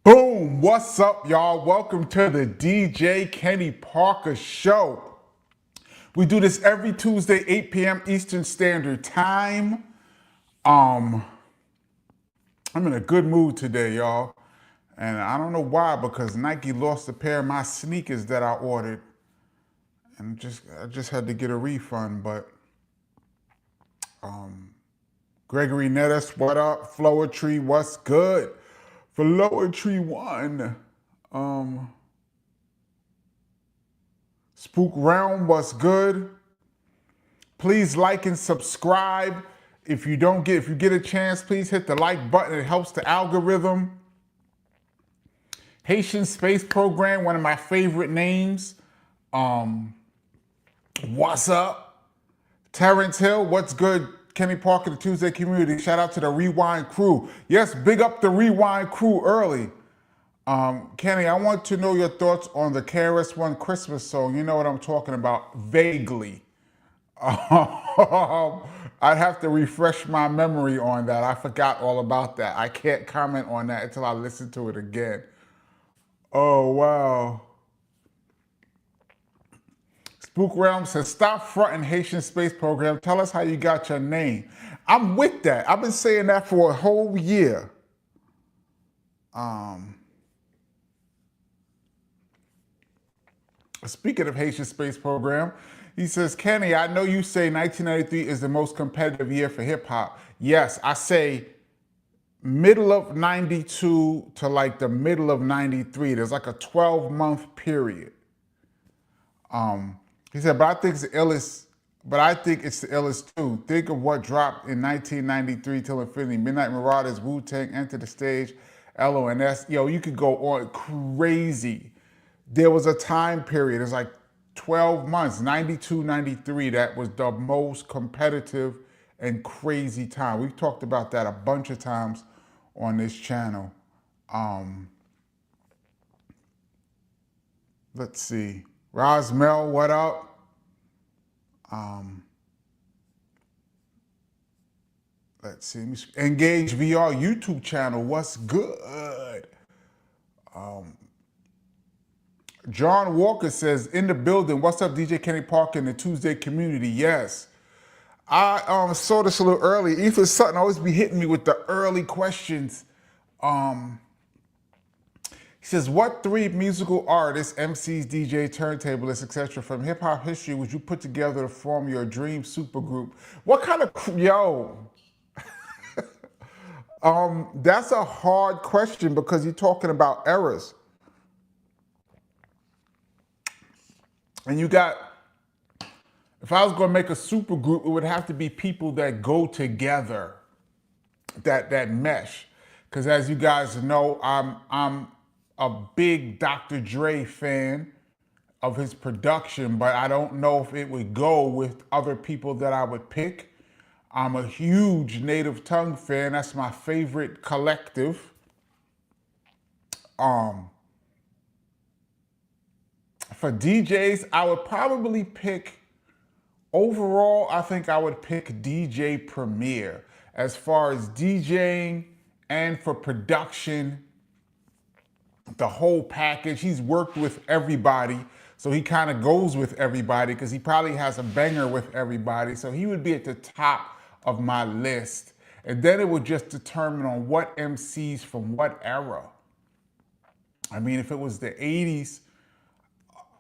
Boom! What's up, y'all? Welcome to the DJ Kenny Parker Show. We do this every Tuesday, 8 p.m. Eastern Standard Time. I'm in a good mood today, y'all. And I don't know why, because Nike lost a pair of my sneakers that I ordered. And I just had to get a refund, but Gregory Nettis, what up? Flower Tree, what's good? Flower Tree 1. Spook Realm, what's good? Please like and subscribe. If you get a chance, please hit the like button. It helps the algorithm. Haitian Space Program, one of my favorite names. What's up? Terrence Hill, what's good? Kenny Parker, the Tuesday community. Shout out to the Rewind crew. Yes, big up the Rewind crew early. Kenny, I want to know your thoughts on the KRS-One Christmas song. You know what I'm talking about, vaguely. I'd have to refresh my memory on that. I forgot all about that. I can't comment on that until I listen to it again. Oh, wow. Spook Realm says, stop fronting Haitian Space Program. Tell us how you got your name. I'm with that. I've been saying that for a whole year. Speaking of Haitian Space Program, he says, Kenny, I know you say 1993 is the most competitive year for hip hop. Yes, I say middle of 92 to like the middle of 93. There's like a 12-month period. He said, but I think it's the illest too. Think of what dropped in 1993 till infinity. Midnight Marauders, Wu-Tang, Enter the Stage, LONS. Yo, you could go on crazy. There was a time period, it's like 12 months, 92, 93, that was the most competitive and crazy time. We've talked about that a bunch of times on this channel. Let's see. Rosmel, what up? Let's see. Engage VR YouTube channel, what's good? John Walker says, in the building, what's up, DJ Kenny Parker in the Tuesday community? Yes. I saw this a little early. Ethan Sutton always be hitting me with the early questions. He says, what three musical artists, MCs, DJ, turntablists, etc. from hip hop history would you put together to form your dream supergroup? What kind of, yo? That's a hard question because you're talking about eras. And you got, if I was gonna make a supergroup, it would have to be people that go together, that mesh. Because as you guys know, I'm a big Dr. Dre fan of his production, but I don't know if it would go with other people that I would pick. I'm a huge Native Tongue fan. That's my favorite collective. For DJs, I would probably pick, overall, I think I would pick DJ Premier. As far as DJing and for production, the whole package. He's worked with everybody, so he kind of goes with everybody because he probably has a banger with everybody. So he would be at the top of my list. And then it would just determine on what MCs from what era. I mean, if it was the 80s,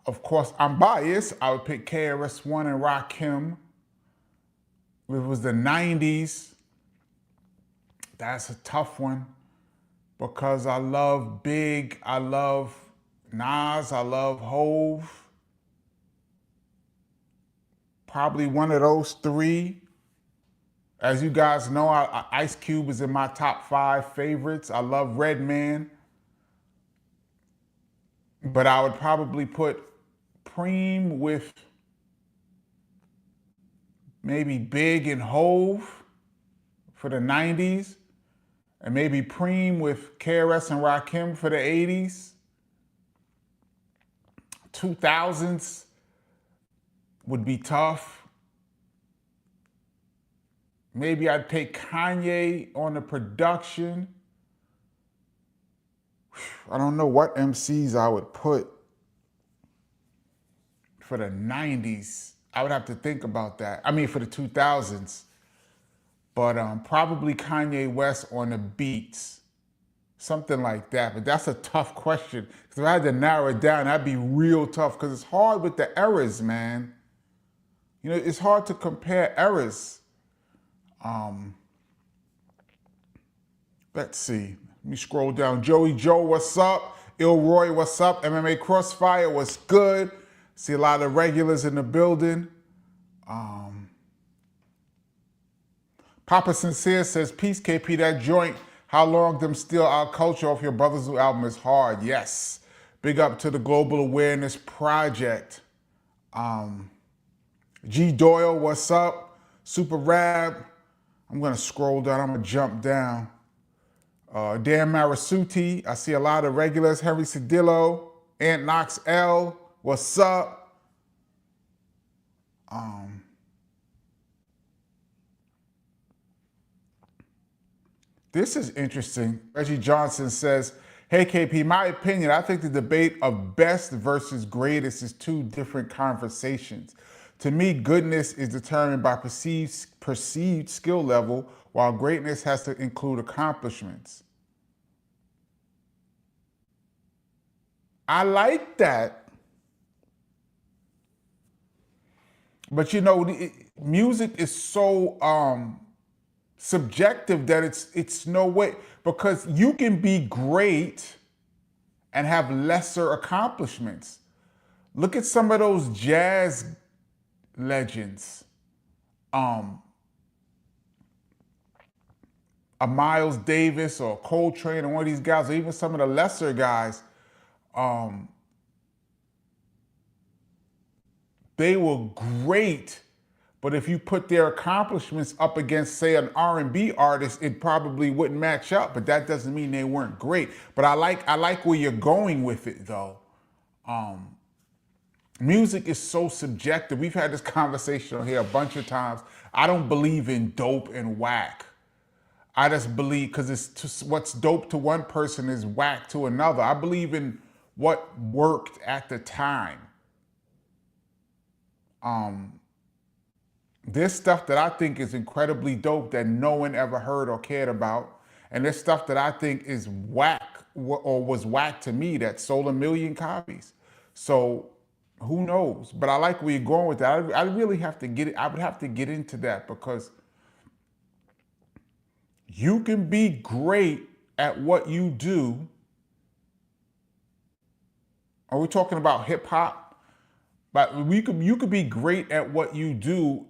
of course, I'm biased. I would pick KRS-One and Rakim. If it was the 90s, that's a tough one because I love Big, I love Nas, I love Hove. Probably one of those three. As you guys know, Ice Cube is in my top 5 favorites. I love Redman. But I would probably put Preem with maybe Big and Hove for the 90s. And maybe Preem with KRS and Rakim for the 80s. 2000s would be tough. Maybe I'd take Kanye on the production. I don't know what MCs I would put for the 90s. I would have to think about that. I mean, for the 2000s. But probably Kanye West on the beats. Something like that. But that's a tough question. Because if I had to narrow it down, that'd be real tough. Because it's hard with the eras, man. You know, it's hard to compare eras. Let's see. Let me scroll down. Joey Joe, what's up? Ilroy, what's up? MMA Crossfire, what's good? See a lot of regulars in the building. Papa Sincere says, peace, KP, that joint. How long them steal our culture off your brother's new album is hard. Yes. Big up to the Global Awareness Project. G. Doyle, what's up? Super Rab. I'm going to scroll down. I'm going to jump down. Dan Marasuti. I see a lot of regulars. Henry Cedillo. Ant Knox L. What's up? This is interesting. Reggie Johnson says, hey, KP, my opinion, I think the debate of best versus greatest is two different conversations. To me, goodness is determined by perceived skill level, while greatness has to include accomplishments. I like that. But you know, music is so subjective that it's no way, because you can be great and have lesser accomplishments. Look at some of those jazz legends. A Miles Davis or Coltrane or one of these guys, or even some of the lesser guys, they were great. But if you put their accomplishments up against, say, an R&B artist, it probably wouldn't match up. But that doesn't mean they weren't great. But I like where you're going with it, though. Music is so subjective. We've had this conversation on here a bunch of times. I don't believe in dope and whack. I just believe, because it's what's dope to one person is whack to another. I believe in what worked at the time. There's stuff that I think is incredibly dope that no one ever heard or cared about. And there's stuff that I think is whack or was whack to me that sold 1 million copies. So who knows? But I like where you're going with that. I really have to get it. I would have to get into that, because you can be great at what you do. Are we talking about hip hop? But you could be great at what you do,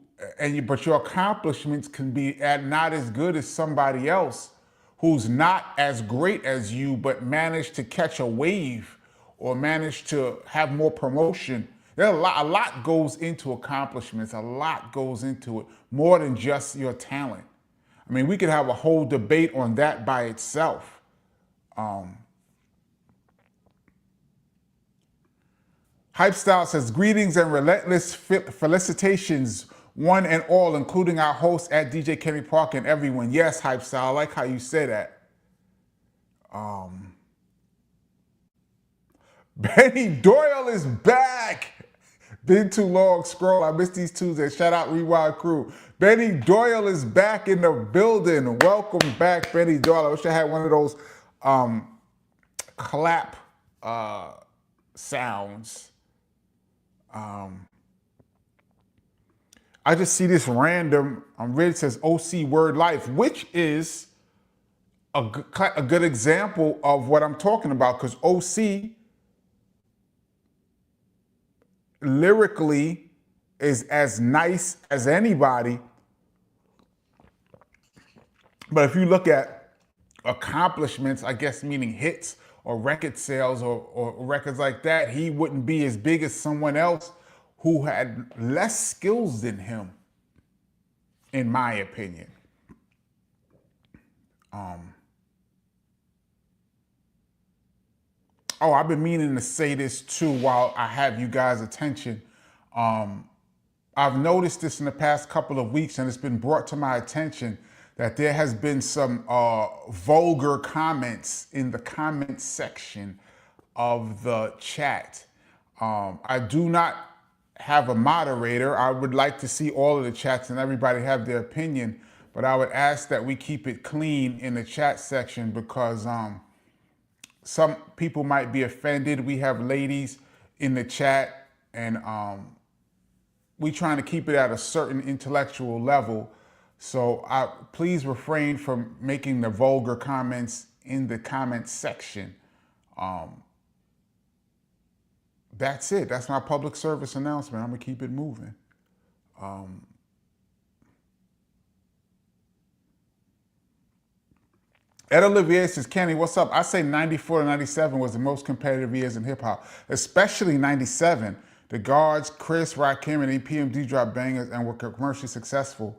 but your accomplishments can be not as good as somebody else who's not as great as you, but managed to catch a wave or managed to have more promotion. There's a lot goes into accomplishments. A lot goes into it, more than just your talent. I mean, we could have a whole debate on that by itself. Hype Style says, greetings and relentless felicitations, one and all, including our host at DJ Kenny Park and everyone. Yes, Hype Style, I like how you say that. Benny Doyle is back. Been too long, scroll. I missed these Tuesdays. Shout out Rewild Crew. Benny Doyle is back in the building. Welcome back, Benny Doyle. I wish I had one of those clap sounds. I just see this random, it says OC Word Life, which is a good example of what I'm talking about, because OC lyrically is as nice as anybody. But if you look at accomplishments, I guess meaning hits or record sales or records like that, he wouldn't be as big as someone else who had less skills than him, in my opinion. Oh, I've been meaning to say this too while I have you guys' attention. I've noticed this in the past couple of weeks, and it's been brought to my attention that there has been some vulgar comments in the comment section of the chat. I do not have a moderator. I would like to see all of the chats and everybody have their opinion, but I would ask that we keep it clean in the chat section because some people might be offended. We have ladies in the chat, and we trying to keep it at a certain intellectual level. So please refrain from making the vulgar comments in the comment section. That's it. That's my public service announcement. I'm gonna keep it moving. Ed Olivier says, Kenny, what's up? I say 94 to 97 was the most competitive years in hip hop, especially 97. The Guards, Chris, Rakim, and EPMD dropped bangers and were commercially successful.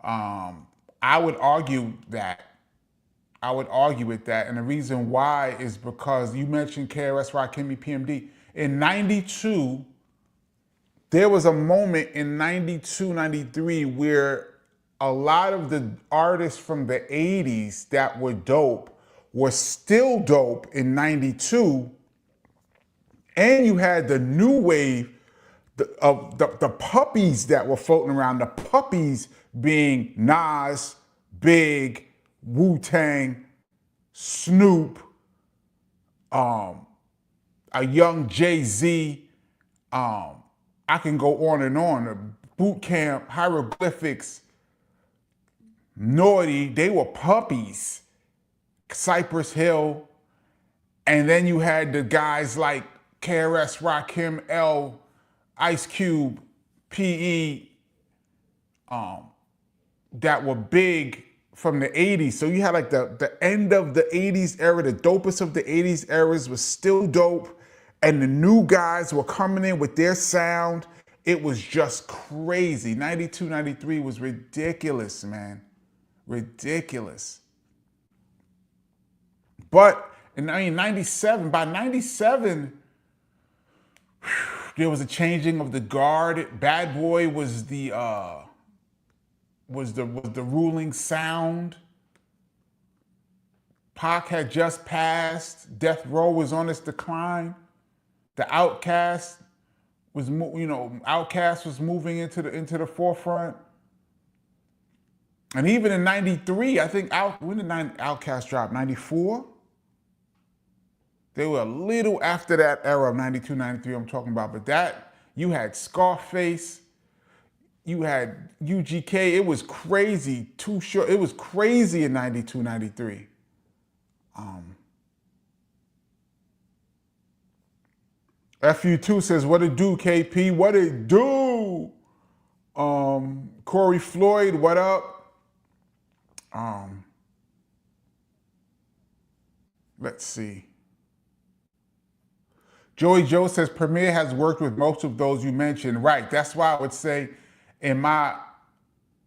I would argue that. I would argue with that. And the reason why is because you mentioned KRS, Rakim, EPMD. In 92, there was a moment in 92, 93 where a lot of the artists from the 80s that were dope were still dope in 92. And you had the new wave of the puppies that were floating around, the puppies being Nas, Big, Wu-Tang, Snoop, a young Jay-Z. I can go on and on. Boot Camp, Hieroglyphics, Naughty, they were puppies. Cypress Hill. And then you had the guys like KRS, Rakim, L, Ice Cube, PE, that were big from the 80s. So you had like the end of the 80s era, the dopest of the 80s eras was still dope. And the new guys were coming in with their sound. It was just crazy. 92, 93 was ridiculous, man. Ridiculous. But in 97, by 97, there was a changing of the guard. Bad Boy was the ruling sound. Pac had just passed. Death Row was on its decline. The Outkast was, Outkast was moving into the forefront. And even in 93, I think, when did Outkast drop? 94? They were a little after that era of 92, 93 I'm talking about. But that, you had Scarface, you had UGK. It was crazy, Too Short. It was crazy in 92, 93. FU2 says, what it do, KP? What it do? Corey Floyd, what up? Let's see. Joey Joe says, Premier has worked with most of those you mentioned. Right, that's why I would say in my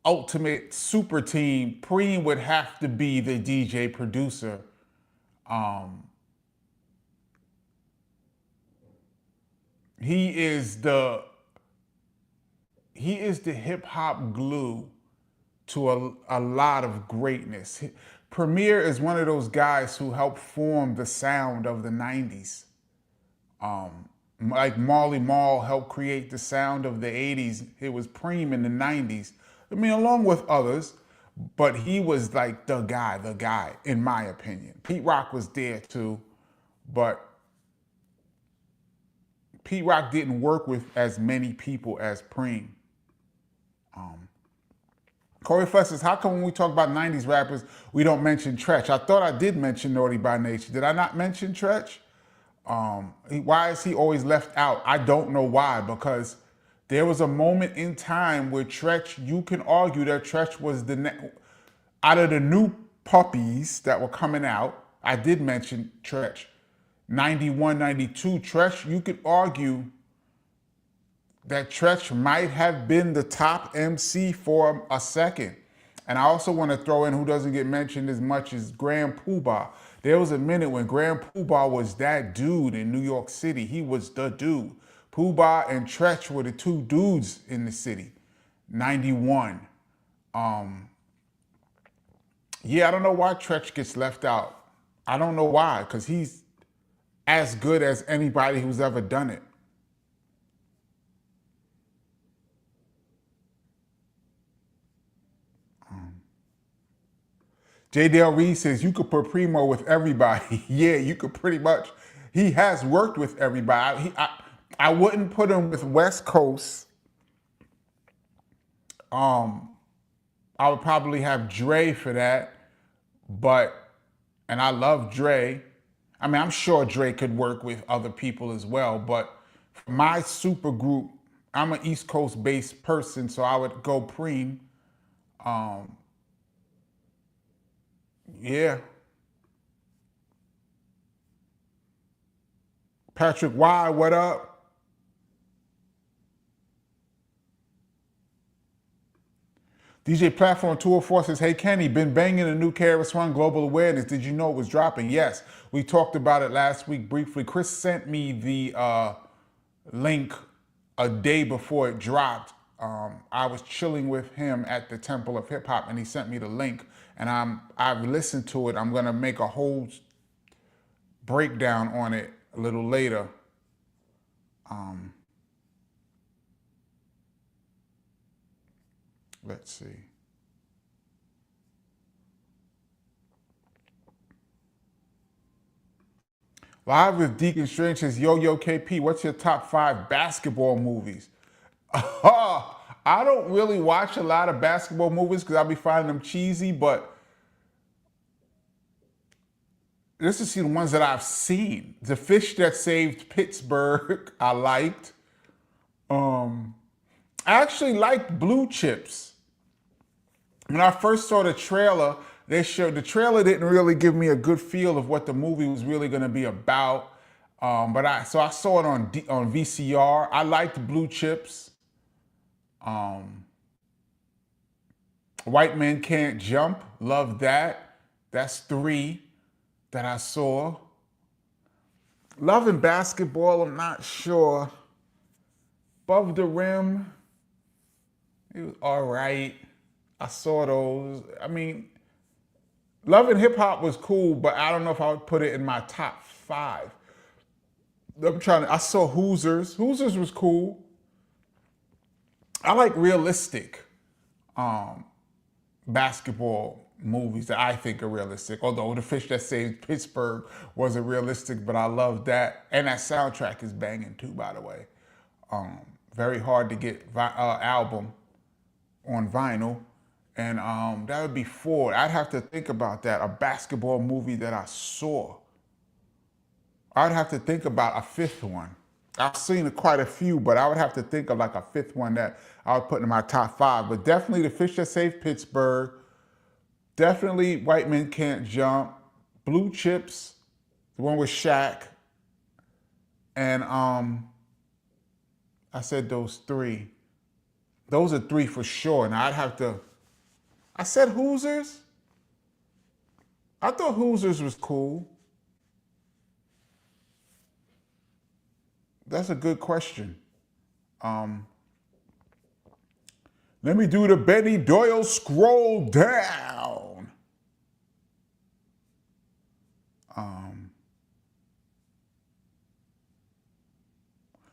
ultimate super team, Preem would have to be the DJ producer. He is the hip hop glue to a lot of greatness. Premier is one of those guys who helped form the sound of the 90s. Like Marley Marl helped create the sound of the 80s. It was Preem in the 90s. I mean, along with others, but he was like the guy, in my opinion. Pete Rock was there too, but Pete Rock didn't work with as many people as Preem. Corey Fuss says, how come when we talk about 90s rappers, we don't mention Tretch? I thought I did mention Naughty by Nature. Did I not mention Tretch? Why is he always left out? I don't know why, because there was a moment in time where Tretch, you can argue that Tretch was out of the new puppies that were coming out, I did mention Tretch. 91, 92, Tretch, you could argue that Tretch might have been the top MC for a second. And I also want to throw in who doesn't get mentioned as much as Grand Poobah. There was a minute when Grand Poobah was that dude in New York City. He was the dude. Poobah and Tretch were the two dudes in the city. 91. Yeah, I don't know why Tretch gets left out. I don't know why, because he's as good as anybody who's ever done it. J. Dale Reed says you could put Primo with everybody. Yeah, you could pretty much. He has worked with everybody. I wouldn't put him with West Coast. I would probably have Dre for that, but and I love Dre. I mean, I'm sure Dre could work with other people as well, but for my super group, I'm an East Coast based person, so I would go Preem. Um, yeah, Patrick Y, what up? DJ Platform 204 says, hey Kenny, been banging a new KRS-One Global Awareness. Did you know it was dropping? Yes, we talked about it last week briefly. Chris sent me the link a day before it dropped. I was chilling with him at the Temple of Hip Hop and he sent me the link and I've listened to it. I'm gonna make a whole breakdown on it a little later. Let's see. Live with Deacon Strange says, Yo KP, what's your top 5 basketball movies? I don't really watch a lot of basketball movies because I'll be finding them cheesy, but let's just see the ones that I've seen. The Fish That Saved Pittsburgh, I liked. I actually liked Blue Chips. When I first saw the trailer, the trailer didn't really give me a good feel of what the movie was really going to be about. But I saw it on VCR. I liked Blue Chips. White Men Can't Jump. Love that. That's 3 that I saw. Loving Basketball, I'm not sure. Above the Rim, it was all right. I saw those. I mean, Loving Hip Hop was cool, but I don't know if I would put it in my top 5. I saw Hoosiers. Hoosiers was cool. I like realistic basketball movies that I think are realistic. Although The Fish That Saved Pittsburgh wasn't realistic, but I love that. And that soundtrack is banging too, by the way. Very hard to get album on vinyl. And that would be 4. I'd have to think about that. A basketball movie that I saw. I'd have to think about a 5th one. I've seen quite a few, but I would have to think of like a 5th one that I would put in my top 5. But definitely The Fish That Saved Pittsburgh. Definitely White Men Can't Jump. Blue Chips, the one with Shaq. And I said those 3. Those are 3 for sure. And I'd have to. I said Hoosiers. I thought Hoosiers was cool. That's a good question. Let me do the Benny Doyle scroll down.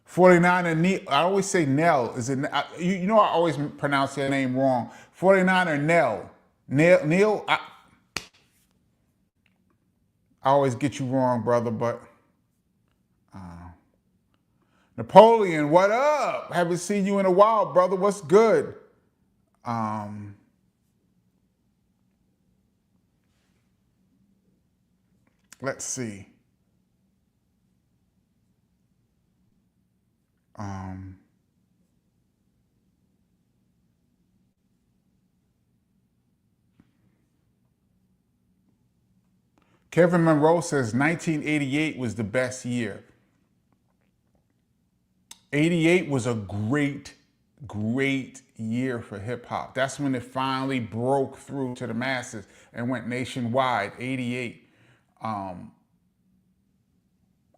49er Neil. I always say Nell. Is it? You know I always pronounce their name wrong. 49er Nell. Neil. I always get you wrong, brother. But Napoleon, what up? Haven't seen you in a while, brother. What's good? Let's see. Kevin Monroe says 1988 was the best year. 88 was a great year for hip hop. That's when it finally broke through to the masses and went nationwide. 88.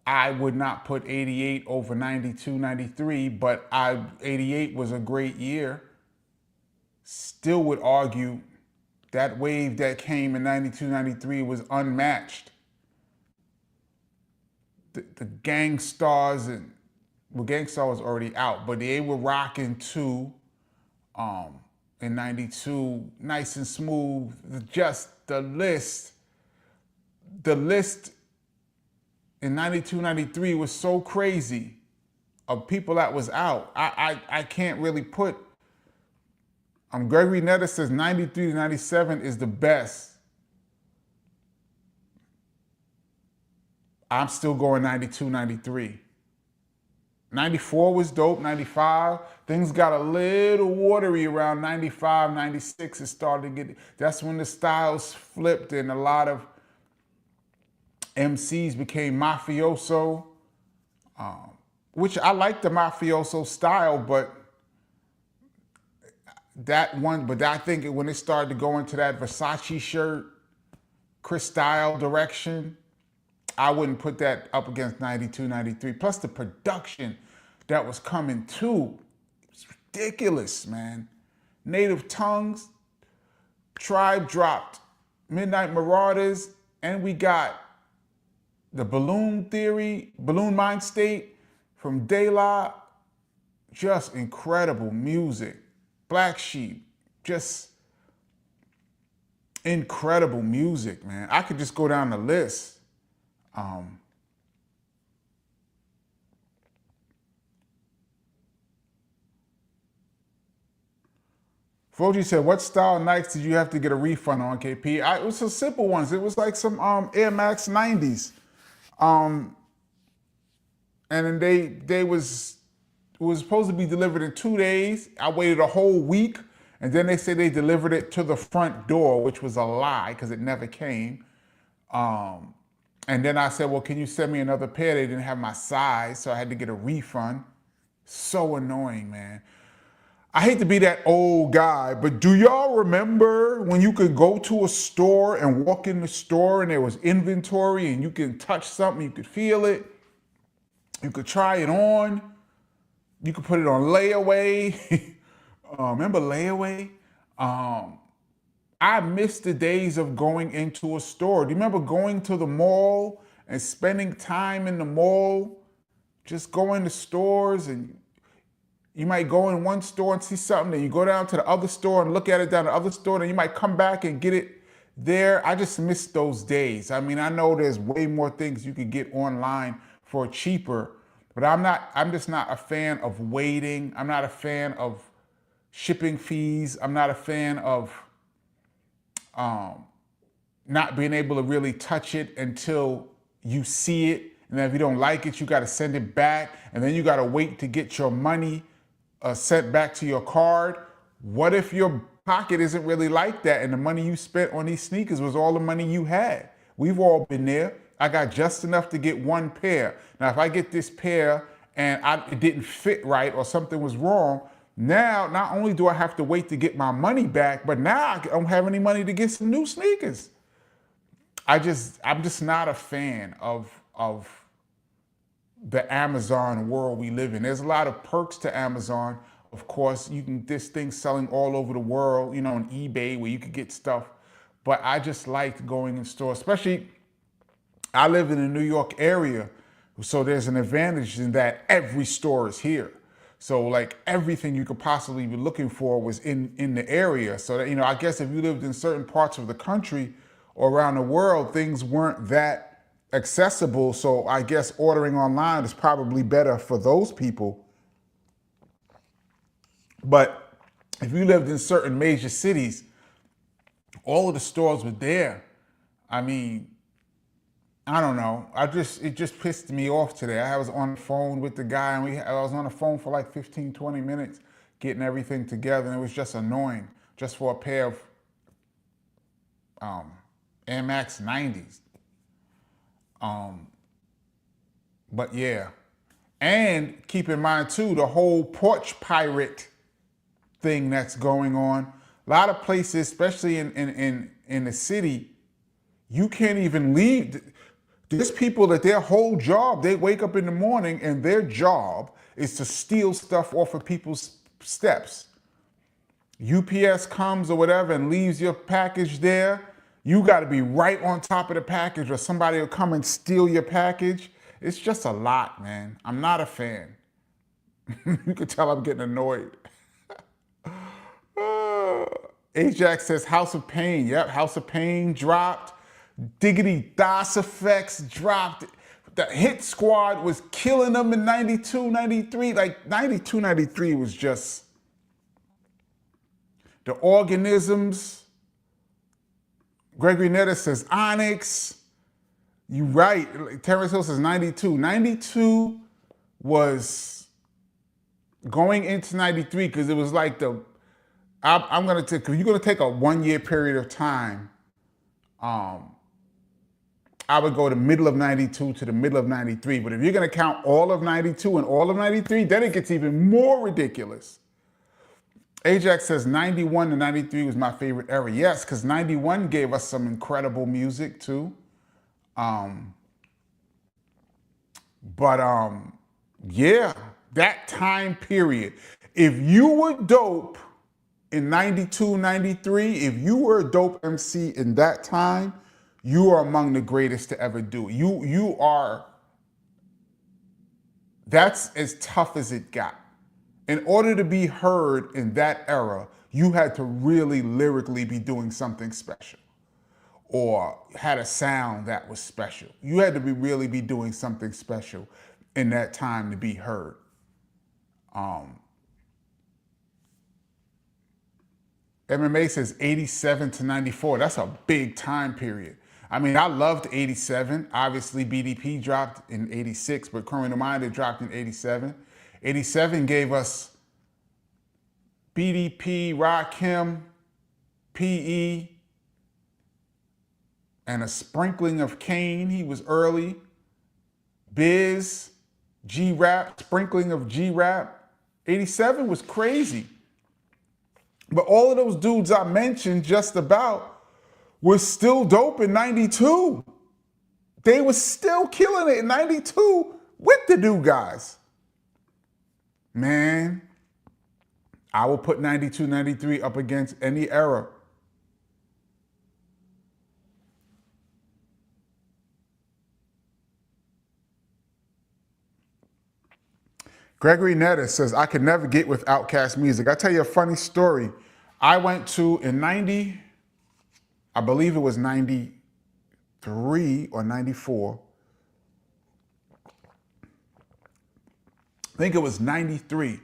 I would not put 88 over 92, 93, but 88 was a great year. Still would argue That wave that came in 92, 93 was unmatched. The Gang Stars and well, Gang Star was already out, but they were rocking too. In 92, Nice and Smooth. Just the list in 92, 93 was so crazy of people that was out. I can't really put. Gregory Netta says 93 to 97 is the best. I'm still going 92, 93. 94 was dope, 95. Things got a little watery around 95, 96. It started to get, that's when the styles flipped and a lot of MCs became mafioso, which I like the mafioso style, but I think when it started to go into that Versace shirt, Chris Style direction, I wouldn't put that up against 92, 93. Plus the production that was coming too. It's ridiculous, man. Native Tongues, Tribe dropped Midnight Marauders, and we got the Balloon Mind State from De La. Just incredible music. Black Sheep, just incredible music, man. I could just go down the list. Foji said, what style Nikes did you have to get a refund on, KP? It was some simple ones. It was like some Air Max 90s. And then it was supposed to be delivered in 2 days. I waited a whole week, and then they said they delivered it to the front door, which was a lie because it never came. And then I said, well, can you send me another pair? They didn't have my size, so I had to get a refund. So annoying, man. I hate to be that old guy, but do y'all remember when you could go to a store and walk in the store and there was inventory and you could touch something, you could feel it, you could try it on, you could put it on layaway. Remember layaway? I miss the days of going into a store. Do you remember going to the mall and spending time in the mall? Just going to stores, and you might go in one store and see something, then you go down to the other store and look at it down the other store, then you might come back and get it there. I just miss those days. I mean, I know there's way more things you could get online for cheaper, but I'm just not a fan of waiting. I'm not a fan of shipping fees. I'm not a fan of not being able to really touch it until you see it. And then if you don't like it, you got to send it back. And then you got to wait to get your money sent back to your card. What if your pocket isn't really like that and the money you spent on these sneakers was all the money you had? We've all been there. I got just enough to get one pair. Now, if I get this pair and it didn't fit right or something was wrong, now, not only do I have to wait to get my money back, but now I don't have any money to get some new sneakers. I'm just not a fan of the Amazon world we live in. There's a lot of perks to Amazon. Of course, this thing's selling all over the world, you know, on eBay where you could get stuff. But I just liked going in stores, especially I live in the New York area. So there's an advantage in that every store is here. So like everything you could possibly be looking for was in the area. So that, you know, I guess if you lived in certain parts of the country or around the world, things weren't that accessible. So I guess ordering online is probably better for those people. But if you lived in certain major cities, all of the stores were there. I mean, I don't know. It just pissed me off today. I was on the phone with the guy and I was on the phone for like 15, 20 minutes getting everything together, and it was just annoying just for a pair of Air Max 90s. But yeah. And keep in mind too, the whole Porch pirate thing that's going on. A lot of places, especially in the city, you can't even leave. There's people that their whole job, they wake up in the morning and their job is to steal stuff off of people's steps. UPS comes or whatever and leaves your package there, you got to be right on top of the package or somebody will come and steal your package. It's just a lot, man. I'm not a fan. You can tell I'm getting annoyed. Ajax says House of Pain. Yep, House of Pain dropped. Diggity Das Effects dropped. The Hit Squad was killing them in 92, 93. Like 92, 93 was just the organisms. Gregory Netta says Onyx. You right. Terrence Hill says 92. 92 was going into 93 because it was like the I'm gonna take, if you're gonna take a 1 year period of time, I would go the middle of 92 to the middle of 93. But if you're gonna count all of 92 and all of 93, then it gets even more ridiculous. Ajax says 91 to 93 was my favorite era. Yes, because 91 gave us some incredible music too. Yeah, that time period. If you were dope in 92, 93, if you were a dope MC in that time, you are among the greatest to ever do it. You are, that's as tough as it got. In order to be heard in that era, you had to really lyrically be doing something special or had a sound that was special. You had to really be doing something special in that time to be heard. MMA says 87 to 94. That's a big time period. I mean, I loved 87. Obviously, BDP dropped in 86, but Criminal Minded dropped in 87. 87 gave us BDP, Rakim, PE, and a sprinkling of Kane. He was early. Biz, G.O.A.T, sprinkling of G.O.A.T. 87 was crazy. But all of those dudes I mentioned just about were still dope in 92. They were still killing it in 92 with the new guys. Man, I will put 92, 93 up against any era. Gregory Netta says, I could never get with Outkast music. I'll tell you a funny story. I went to, in 90, I believe it was 93 or 94. I think it was 93.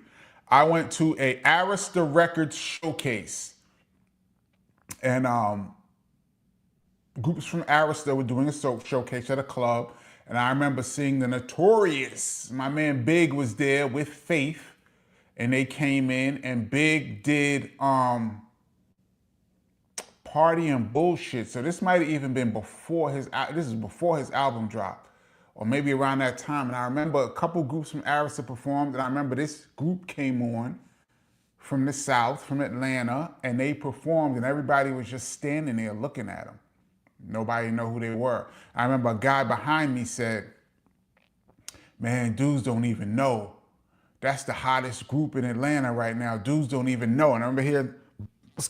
I went to a Arista Records showcase. And groups from Arista were doing a showcase at a club. And I remember seeing the Notorious. My man Big was there with Faith. And they came in and Big did Party and Bullshit. So this might have even been before this is before his album dropped. Or maybe around that time. And I remember a couple groups from Arista performed. And I remember this group came on from the South, from Atlanta. And they performed and everybody was just standing there looking at them. Nobody knew who they were. I remember a guy behind me said, man, dudes don't even know. That's the hottest group in Atlanta right now. Dudes don't even know. And I remember hearing, a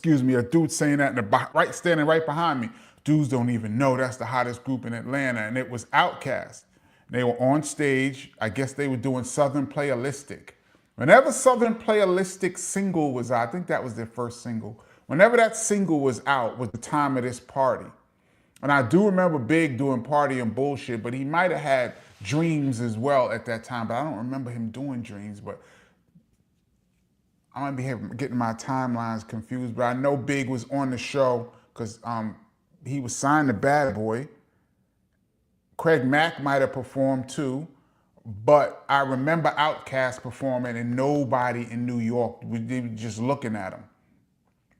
dude saying that standing right behind me. Dudes don't even know that's the hottest group in Atlanta. And it was Outkast. They were on stage. I guess they were doing Southern Playalistic. Whenever Southern Playalistic single was out, I think that was their first single. Whenever that single was out was the time of this party. And I do remember Big doing Party and Bullshit, but he might have had Dreams as well at that time, but I don't remember him doing Dreams, but I might be getting my timelines confused, but I know Big was on the show because he was signed to Bad Boy. Craig Mack might have performed too, but I remember Outkast performing and nobody in New York, they were just looking at him.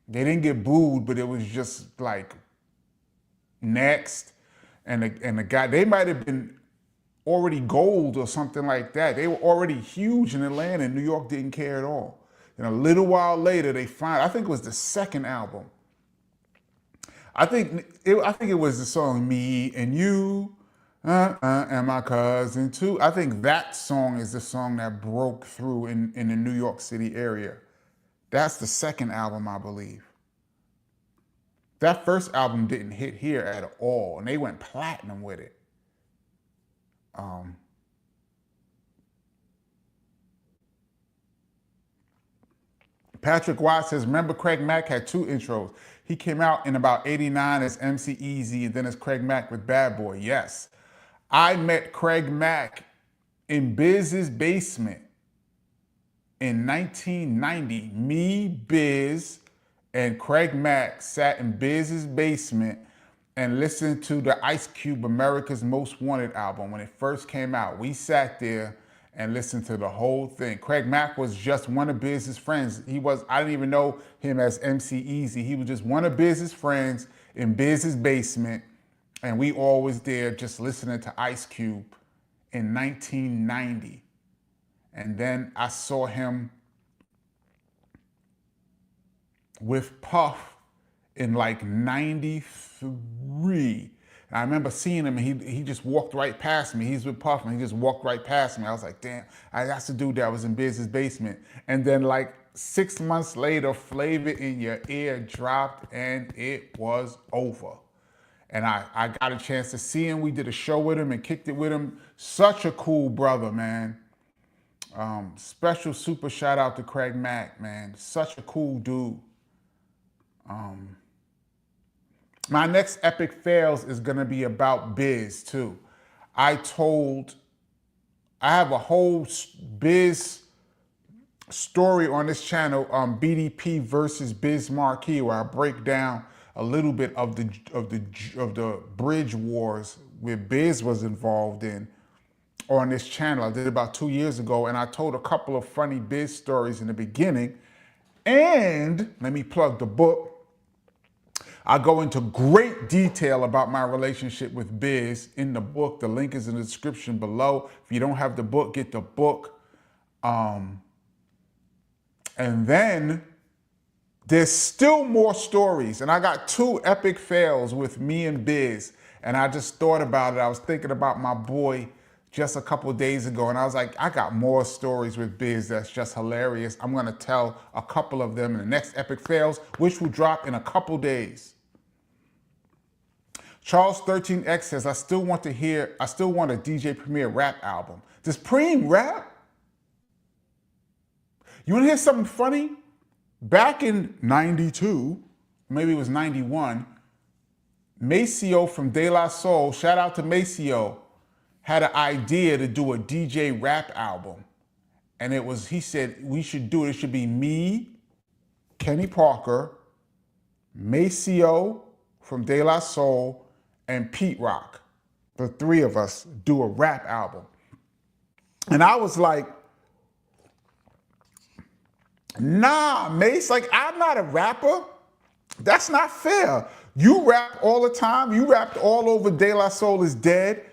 They didn't get booed, but it was just like, next, and the guy, they might have been already gold or something like that. They were already huge in Atlanta, and New York didn't care at all. And a little while later, I think it was the second album. I think it was the song Me and You, and My Cousin Too. I think that song is the song that broke through in the New York City area. That's the second album, I believe. That first album didn't hit here at all, and they went platinum with it. Patrick Watt says, remember Craig Mack had two intros. He came out in about 89 as MC Easy and then as Craig Mack with Bad Boy. Yes. I met Craig Mack in Biz's basement in 1990. Me, Biz, and Craig Mack sat in Biz's basement and listened to the Ice Cube America's Most Wanted album when it first came out. We sat there and listened to the whole thing. Craig Mack was just one of Biz's friends. I didn't even know him as MC Easy. He was just one of Biz's friends in Biz's basement, and we all was there just listening to Ice Cube in 1990. And then I saw him with Puff in like 93. And I remember seeing him and he just walked right past me. He's with Puff and he just walked right past me. I was like, damn, that's the dude that was in Biz's basement. And then like 6 months later, Flavor in Your Ear dropped and it was over. And I got a chance to see him. We did a show with him and kicked it with him. Such a cool brother, man. Special super shout out to Craig Mack, man. Such a cool dude. My next epic fails is gonna be about Biz too. I have a whole Biz story on this channel, BDP versus Biz Marquee, where I break down a little bit of the bridge wars where Biz was involved in on this channel. I did it about 2 years ago, and I told a couple of funny Biz stories in the beginning. And let me plug the book. I go into great detail about my relationship with Biz in the book. The link is in the description below. If you don't have the book, get the book. And then there's still more stories. And I got 2 epic fails with me and Biz. And I just thought about it. I was thinking about my boy just a couple of days ago. And I was like, I got more stories with Biz that's just hilarious. I'm going to tell a couple of them in the next epic fails, which will drop in a couple days. Charles 13X says, I still want a DJ Premier rap album. Does Preem rap? You want to hear something funny? Back in 92, maybe it was 91, Maceo from De La Soul, shout out to Maceo, had an idea to do a DJ rap album. And he said, we should do it. It should be me, Kenny Parker, Maceo from De La Soul, and Pete Rock. The 3 of us do a rap album. And I was like, nah, Mace, like, I'm not a rapper. That's not fair. You rap all the time. You rapped all over De La Soul is Dead.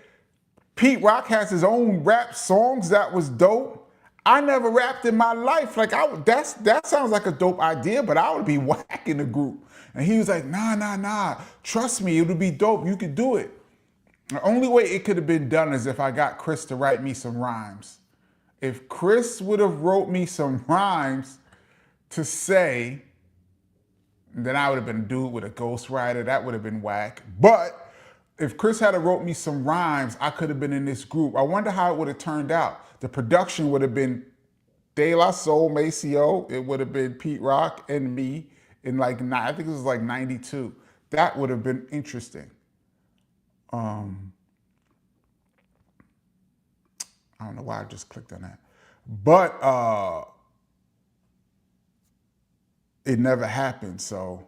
Pete Rock has his own rap songs that was dope. I never rapped in my life. Like, that sounds like a dope idea, but I would be whacking the group. And he was like, nah. Trust me, it would be dope. You could do it. The only way it could have been done is if I got Chris to write me some rhymes. If Chris would have wrote me some rhymes to say, then I would have been a dude with a ghostwriter. That would have been whack. But if Chris had wrote me some rhymes, I could have been in this group. I wonder how it would have turned out. The production would have been De La Soul, Maceo. It would have been Pete Rock and me in I think it was like 92. That would have been interesting. I don't know why I just clicked on that. But it never happened, so.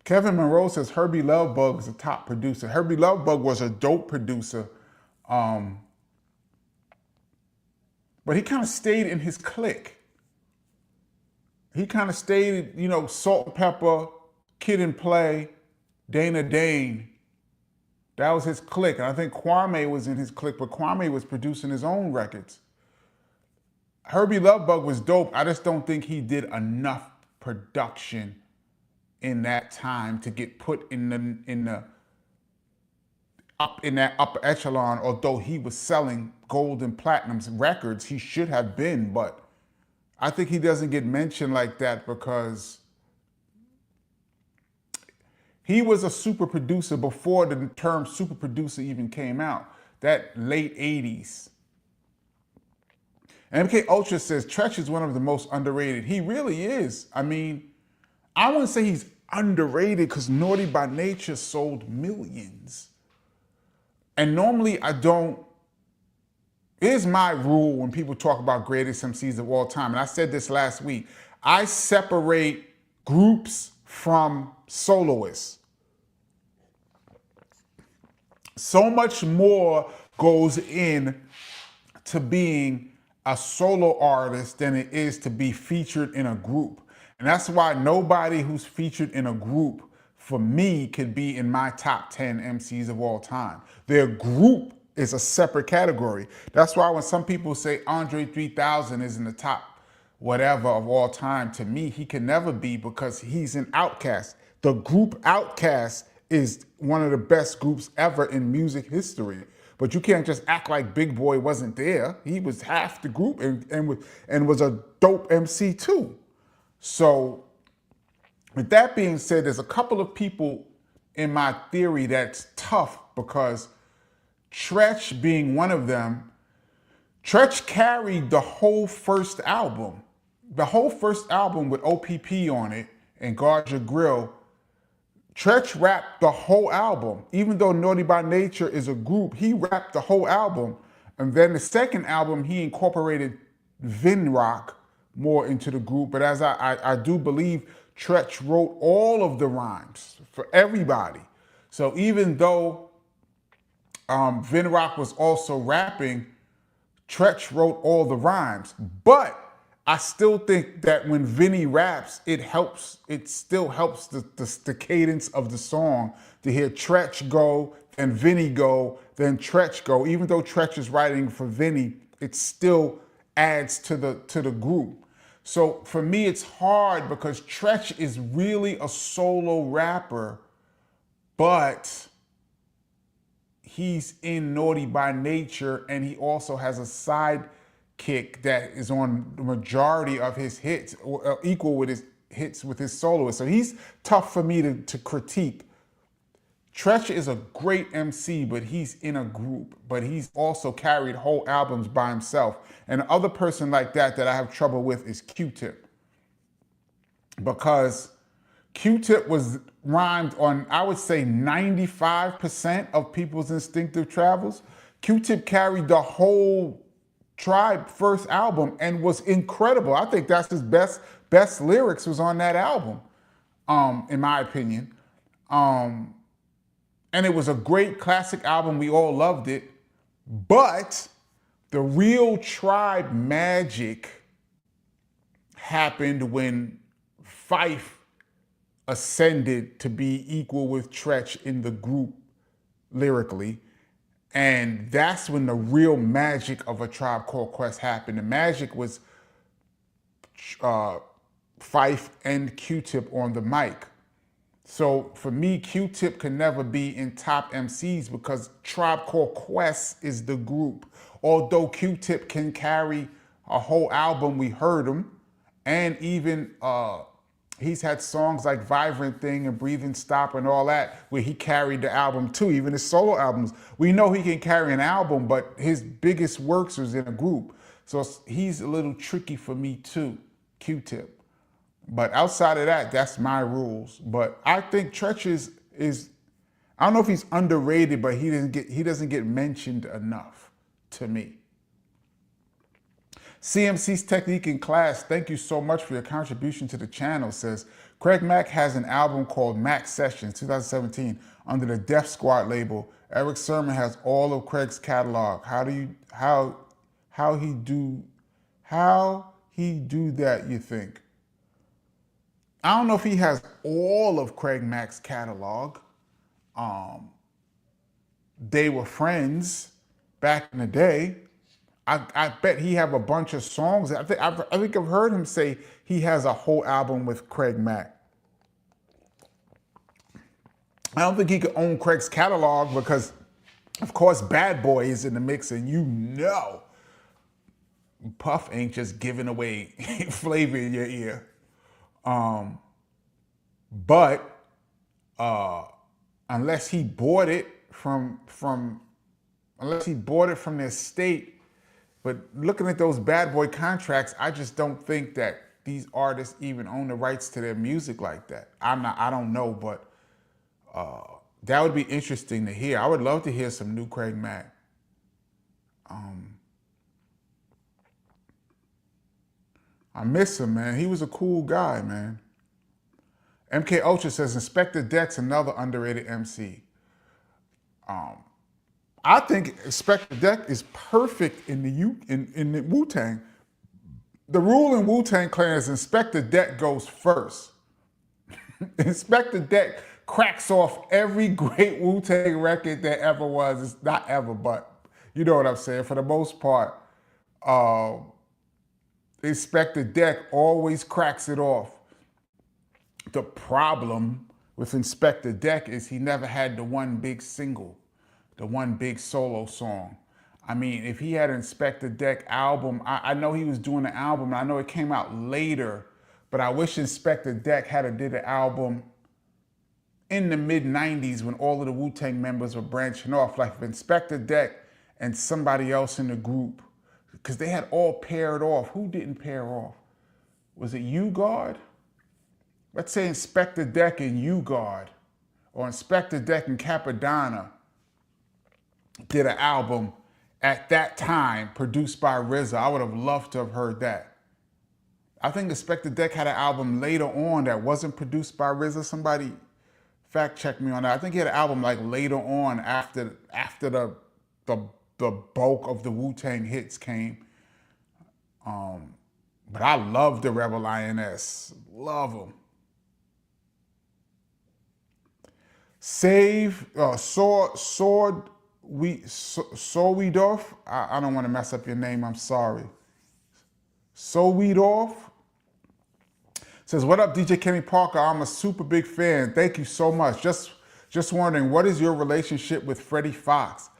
Kevin Monroe says Herbie Lovebug is a top producer. Herbie Lovebug was a dope producer, but he kind of stayed in his clique. He kind of stayed, Salt and Pepper, Kid and Play, Dana Dane. That was his clique. And I think Kwame was in his clique, but Kwame was producing his own records. Herbie Lovebug was dope. I just don't think he did enough production in that time to get put in that upper echelon, although he was selling gold and platinum records. He should have been, but I think he doesn't get mentioned like that because he was a super producer before the term super producer even came out, that late 80s. MK Ultra says Tretch is one of the most underrated. He really is. I mean, I wouldn't say he's underrated because Naughty by Nature sold millions. And normally I don't. Here's my rule when people talk about greatest MCs of all time, and I said this last week. I separate groups from soloists. So much more goes in to being a solo artist than it is to be featured in a group. And that's why nobody who's featured in a group, for me, could be in my top 10 MCs of all time. Their group is a separate category. That's why when some people say Andre 3000 is in the top whatever of all time, to me, he can never be because he's an Outkast. The group Outkast is one of the best groups ever in music history. But you can't just act like Big Boy wasn't there. He was half the group and was a dope MC too. So with that being said, there's a couple of people in my theory that's tough because Tretch being one of them, Tretch carried the whole first album. The whole first album with OPP on it and Guard Your Grill, Tretch rapped the whole album. Even though Naughty by Nature is a group, he rapped the whole album. And then the second album, he incorporated Vin Rock more into the group. But as I do believe, Tretch wrote all of the rhymes for everybody. So even though Vin Rock was also rapping, Tretch wrote all the rhymes. But I still think that when Vinny raps, it still helps the cadence of the song to hear Tretch go, then Vinny go, then Tretch go. Even though Tretch is writing for Vinny, it still adds to the group. So for me, it's hard because Tretch is really a solo rapper, but he's in Naughty by Nature and he also has a sidekick that is on the majority of his hits, or equal with his hits with his soloist. So he's tough for me to critique. Tretch is a great MC, but he's in a group, but he's also carried whole albums by himself. And the other person like that I have trouble with is Q-Tip. Because Q-Tip was rhymed on, I would say, 95% of People's Instinctive Travels. Q-Tip carried the whole Tribe first album and was incredible. I think that's his best lyrics was on that album, in my opinion. And it was a great classic album. We all loved it. But the real Tribe magic happened when Fife ascended to be equal with Tretch in the group lyrically. And that's when the real magic of A Tribe Called Quest happened. The magic was Fife and Q-Tip on the mic. So for me, Q-Tip can never be in top MCs because Tribe Called Quest is the group. Although Q-Tip can carry a whole album, we heard him, and even he's had songs like Vibrant Thing and Breathing Stop and all that, where he carried the album too, even his solo albums. We know he can carry an album, but his biggest works was in a group. So he's a little tricky for me too, Q-Tip. But outside of that, that's my rules. But I think Tretch is I don't know if he's underrated, but he doesn't get mentioned enough to me. CMC's Technique in Class, thank you so much for your contribution to the channel, says, Craig Mack has an album called Mack Sessions 2017 under the Def Squad label. Eric Sermon has all of Craig's catalog. How he do that, you think? I don't know if he has all of Craig Mack's catalog. They were friends back in the day. I bet he have a bunch of songs. I think I've heard him say he has a whole album with Craig Mack. I don't think he could own Craig's catalog because Of course, Bad Boy is in the mix, and you know Puff ain't just giving away flavor in your ear. But unless he bought it from unless he bought it from their state. But looking at those Bad Boy contracts, I just don't think that these artists even own the rights to their music like that. I don't know, but that would be interesting to hear. I would love to hear some new Craig Mack. I miss him, man. He was a cool guy, man. MK Ultra says Inspector Deck's another underrated MC. I think Inspector Deck is perfect in the Wu-Tang. The rule in Wu-Tang Clan is Inspector Deck goes first. Inspector Deck cracks off every great Wu-Tang record there ever was. It's not ever, but you know what I'm saying. For the most part, Inspector Deck always cracks it off. The problem with Inspector Deck is he never had the one big single, the one big solo song. I mean, if he had an Inspector Deck album, I know he was doing an album, and I know it came out later, but I wish Inspector Deck had did an album in the mid-90s when all of the Wu-Tang members were branching off, like Inspector Deck and somebody else in the group, because they had all paired off. Who didn't pair off? Was it U-Guard? Let's say Inspector Deck and U-Guard, or Inspector Deck and Capadonna did an album at that time produced by RZA. I would have loved to have heard that. I think Inspector Deck had an album later on that wasn't produced by RZA. Somebody fact check me on that. I think he had an album like later on after the bulk of the Wu-Tang hits came. But I love the Rebel INS. Love them. Swordwedorf. I don't want to mess up your name. I'm sorry. Swordwedorf says, "What up, DJ Kenny Parker? I'm a super big fan. Thank you so much. Just wondering, what is your relationship with Freddie Fox?"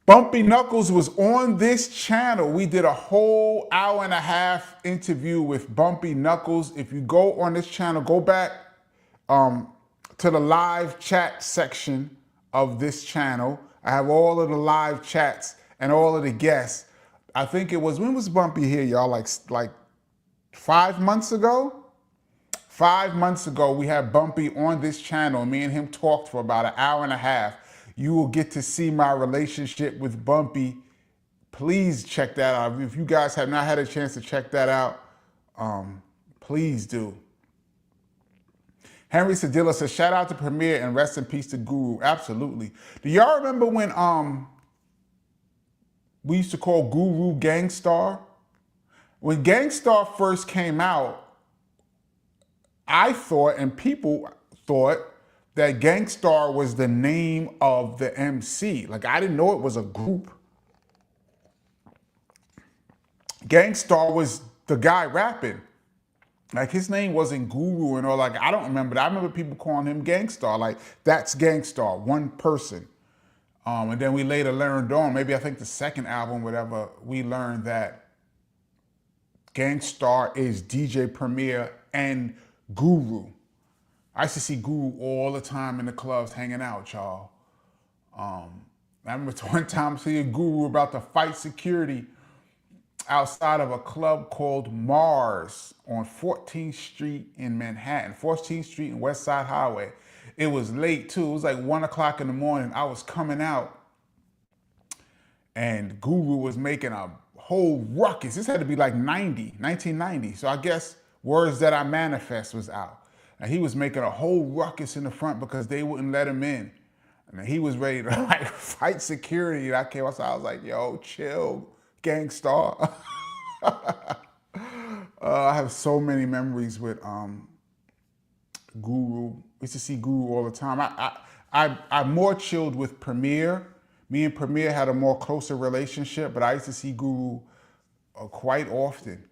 Bumpy Knuckles was on this channel. We did a whole hour-and-a-half interview with Bumpy Knuckles. If you go on this channel, go back to the live chat section of this channel. I have all of the live chats and all of the guests. I think it was, when was Bumpy here, y'all? Like 5 months ago? 5 months ago, we had Bumpy on this channel. Me and him talked for about an hour and a half. You will get to see my relationship with Bumpy. Please check that out. If you guys have not had a chance to check that out, please do. Henry Sedilla says, shout out to Premier and rest in peace to Guru. Absolutely. Do y'all remember when we used to call Guru Gangstar? When Gangstar first came out, I thought, and people thought, that Gangstar was the name of the MC. Like, I didn't know it was a group. Gangstar was the guy rapping. Like, his name wasn't Guru and all. Like, I don't remember that. I remember people calling him Gangstar. Like, that's Gangstar, one person. And then we later learned on, maybe I think the second album, whatever, we learned that Gangstar is DJ Premier and Guru. I used to see Guru all the time in the clubs hanging out, y'all. I remember one time seeing Guru about to fight security outside of a club called Mars on 14th Street in Manhattan, 14th Street and West Side Highway. It was late too. It was like 1 o'clock in the morning. I was coming out and Guru was making a whole ruckus. This had to be like 1990. So I guess Words That I Manifest was out. And he was making a whole ruckus in the front because they wouldn't let him in. And he was ready to like fight security. And I came outside, I was like, yo, chill, Gangstar. I have so many memories with Guru. We used to see Guru all the time. I'm more chilled with Premier. Me and Premier had a more closer relationship, but I used to see Guru quite often.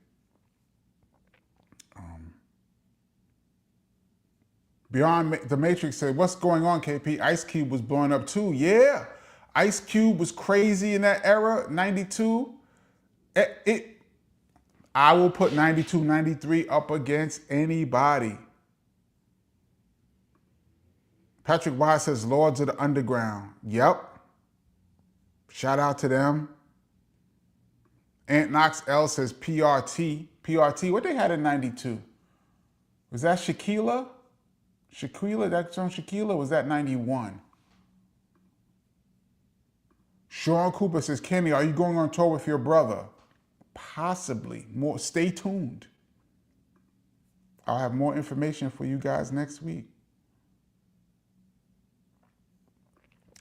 Beyond the Matrix said, what's going on, KP? Ice Cube was blowing up too. Yeah, Ice Cube was crazy in that era, 92. I will put 92, 93 up against anybody. Patrick Wise says Lords of the Underground. Yep. Shout out to them. Ant Knox L says PRT. PRT, what they had in 92? Was that Shaquilla? Shaquilla, that's on Shaquilla, was that 91? Sean Cooper says, Kenny, are you going on tour with your brother? Possibly. More. Stay tuned. I'll have more information for you guys next week.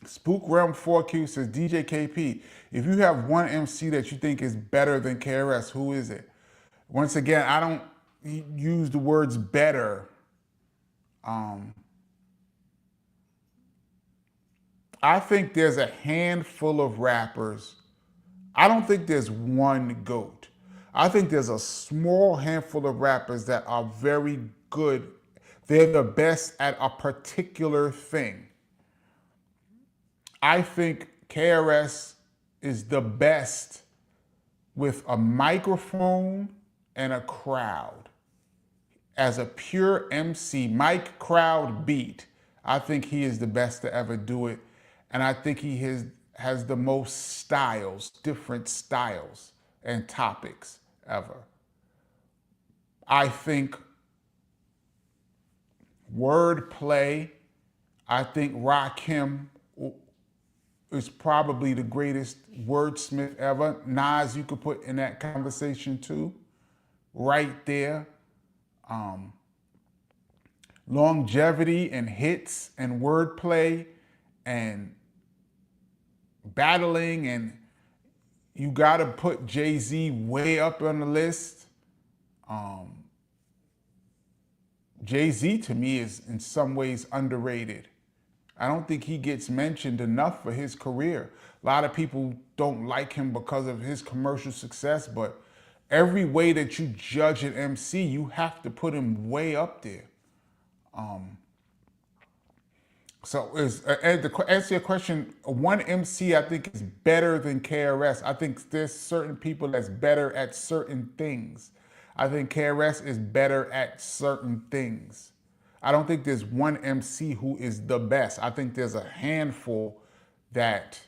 Spook Realm 4Q says, DJ KP, if you have one MC that you think is better than KRS, who is it? Once again, I don't use the words better. I think there's a handful of rappers. I don't think there's one GOAT. I think there's a small handful of rappers that are very good. They're the best at a particular thing. I think KRS is the best with a microphone and a crowd. As a pure MC, mic, crowd, beat, I think he is the best to ever do it. And I think he has the most styles, different styles and topics ever. I think wordplay, I think Rakim is probably the greatest wordsmith ever. Nas, you could put in that conversation too, right there. Longevity and hits and wordplay and battling, and you gotta put Jay-Z way up on the list. Jay-Z to me is in some ways underrated. I don't think he gets mentioned enough for his career. A lot of people don't like him because of his commercial success, but every way that you judge an MC, you have to put him way up there. So to answer your question, one MC I think is better than KRS. I think there's certain people that's better at certain things. I think KRS is better at certain things. I don't think there's one MC who is the best. I think there's a handful that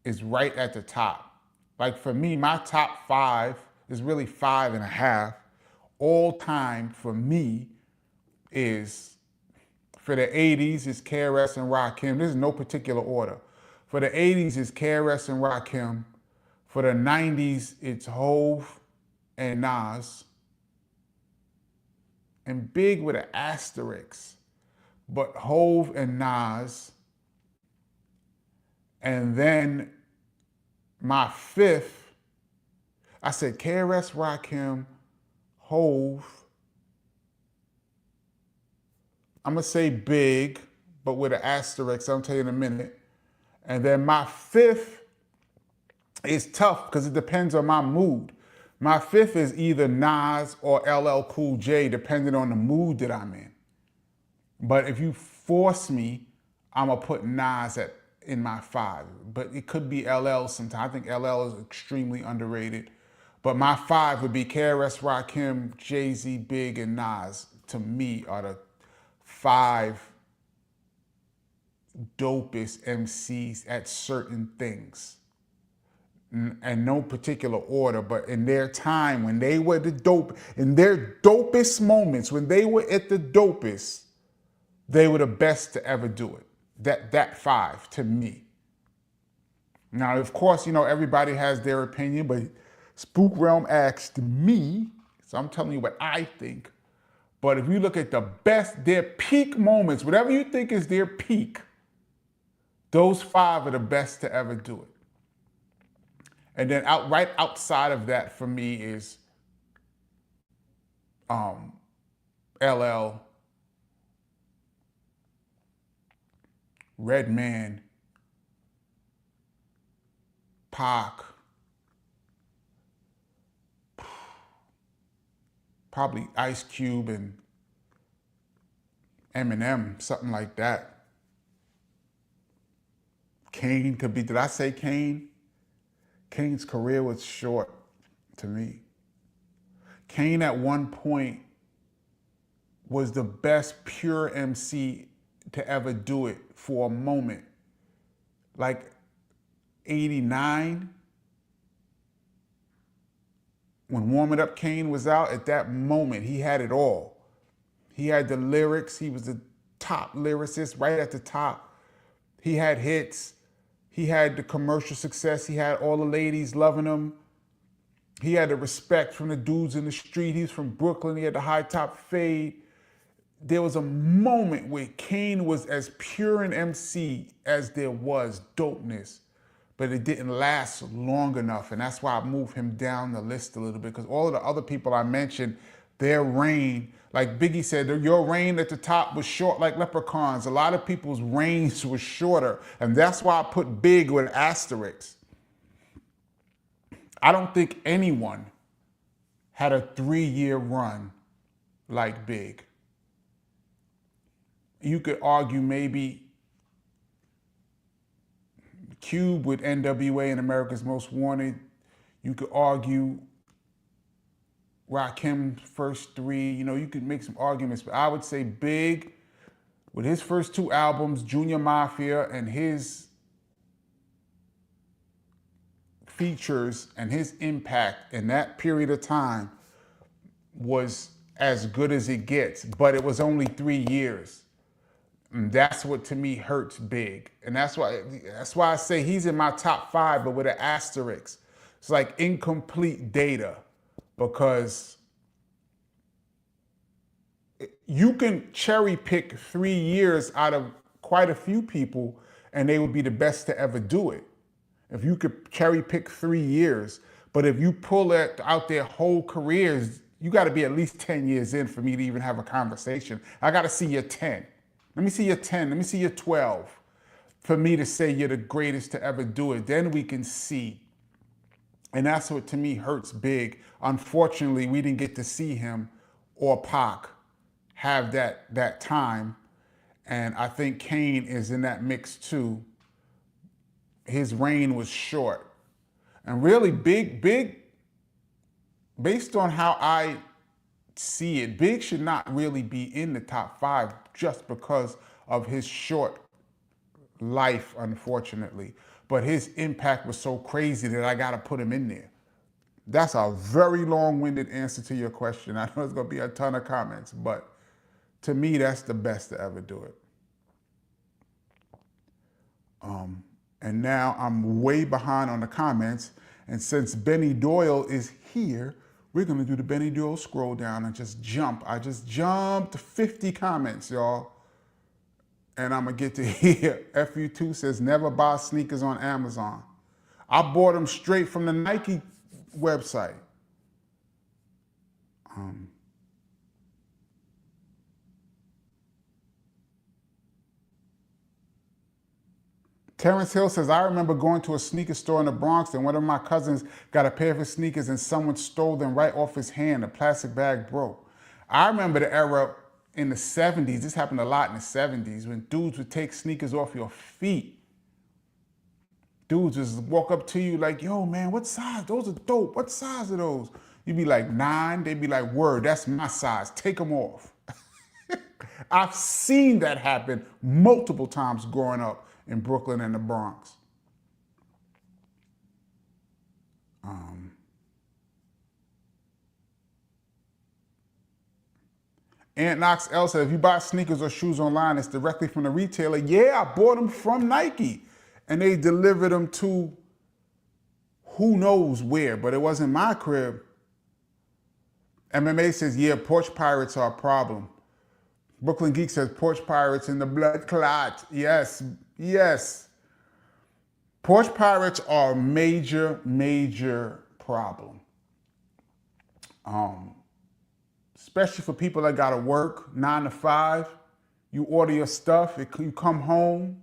is right at the top. Like for me, my top 5 is really 5.5. All time for me is, for the 80s, it's KRS and Rakim. This is no particular order. For the 80s, it's KRS and Rakim. For the 90s, it's Hove and Nas. And big with an asterisk, but Hove and Nas. And then my 5th, I said KRS, Rakim, Hove. I'm gonna say Big, but with an asterisk, I'll tell you in a minute. And then my 5th is tough because it depends on my mood. My 5th is either Nas or LL Cool J, depending on the mood that I'm in. But if you force me, I'm gonna put Nas in my 5. But it could be LL sometimes. I think LL is extremely underrated. But my 5 would be KRS, Rakim, Jay-Z, Big, and Nas. To me, are the 5 dopest MCs at certain things. And no particular order, but in their time, when they were the dope, in their dopest moments, when they were at the dopest, they were the best to ever do it. That 5 to me. Now, of course, you know, everybody has their opinion, but Spook Realm asked me, so I'm telling you what I think. But if you look at the best, their peak moments, whatever you think is their peak, those 5 are the best to ever do it. And then right outside of that for me is LL, Redman, Pac, probably Ice Cube and Eminem, something like that. Kane could be, did I say Kane? Kane's career was short to me. Kane at one point was the best pure MC to ever do it for a moment. Like 89, when Warm It Up Kane was out, at that moment, he had it all. He had the lyrics. He was the top lyricist, right at the top. He had hits. He had the commercial success. He had all the ladies loving him. He had the respect from the dudes in the street. He's from Brooklyn. He had the high top fade. There was a moment where Kane was as pure an MC as there was dopeness, but it didn't last long enough. And that's why I moved him down the list a little bit, because all of the other people I mentioned, their reign, like Biggie said, your reign at the top was short like leprechauns. A lot of people's reigns was shorter. And that's why I put Big with asterisks. I don't think anyone had a 3-year run like Big. You could argue maybe Cube with NWA and America's Most Wanted. You could argue Rakim's first 3. You know, you could make some arguments, but I would say Big with his first 2 albums, Junior Mafia, and his features and his impact in that period of time was as good as it gets, but it was only 3 years. And that's what to me hurts Big. And that's why I say he's in my top 5, but with an asterisk. It's like incomplete data, because you can cherry pick 3 years out of quite a few people and they would be the best to ever do it. If you could cherry pick 3 years, but if you pull out their whole careers, you got to be at least 10 years in for me to even have a conversation. I got to see your 10. Let me see your 10. Let me see your 12 for me to say you're the greatest to ever do it. Then we can see. And that's what to me hurts Big. Unfortunately, we didn't get to see him or Pac have that time. And I think Kane is in that mix too. His reign was short. And really Big, based on how I see it, Big should not really be in the top 5 just because of his short life, unfortunately. But his impact was so crazy that I got to put him in there. That's a very long-winded answer to your question. I know there's going to be a ton of comments, but to me, that's the best to ever do it. And now I'm way behind on the comments. And since Benny Doyle is here, we're going to do the Benny Doyle scroll down and just jump. I just jumped 50 comments, y'all. And I'm going to get to here. FU2 says, never buy sneakers on Amazon. I bought them straight from the Nike website. Terrence Hill says, I remember going to a sneaker store in the Bronx and one of my cousins got a pair of his sneakers and someone stole them right off his hand. The plastic bag broke. I remember the era in the 70s. This happened a lot in the 70s when dudes would take sneakers off your feet. Dudes just walk up to you like, yo, man, what size? Those are dope. What size are those? You'd be like 9. They'd be like, word, that's my size. Take them off. I've seen that happen multiple times growing up in Brooklyn and the Bronx. Aunt Knox L said, if you buy sneakers or shoes online, it's directly from the retailer. Yeah, I bought them from Nike. And they delivered them to who knows where, but it wasn't my crib. MMA says, yeah, Porch Pirates are a problem. Brooklyn Geek says, Porch Pirates in the blood clot. Yes, yes. Porch Pirates are a major, major problem. Especially for people that gotta work 9 to 5. You order your stuff, you come home,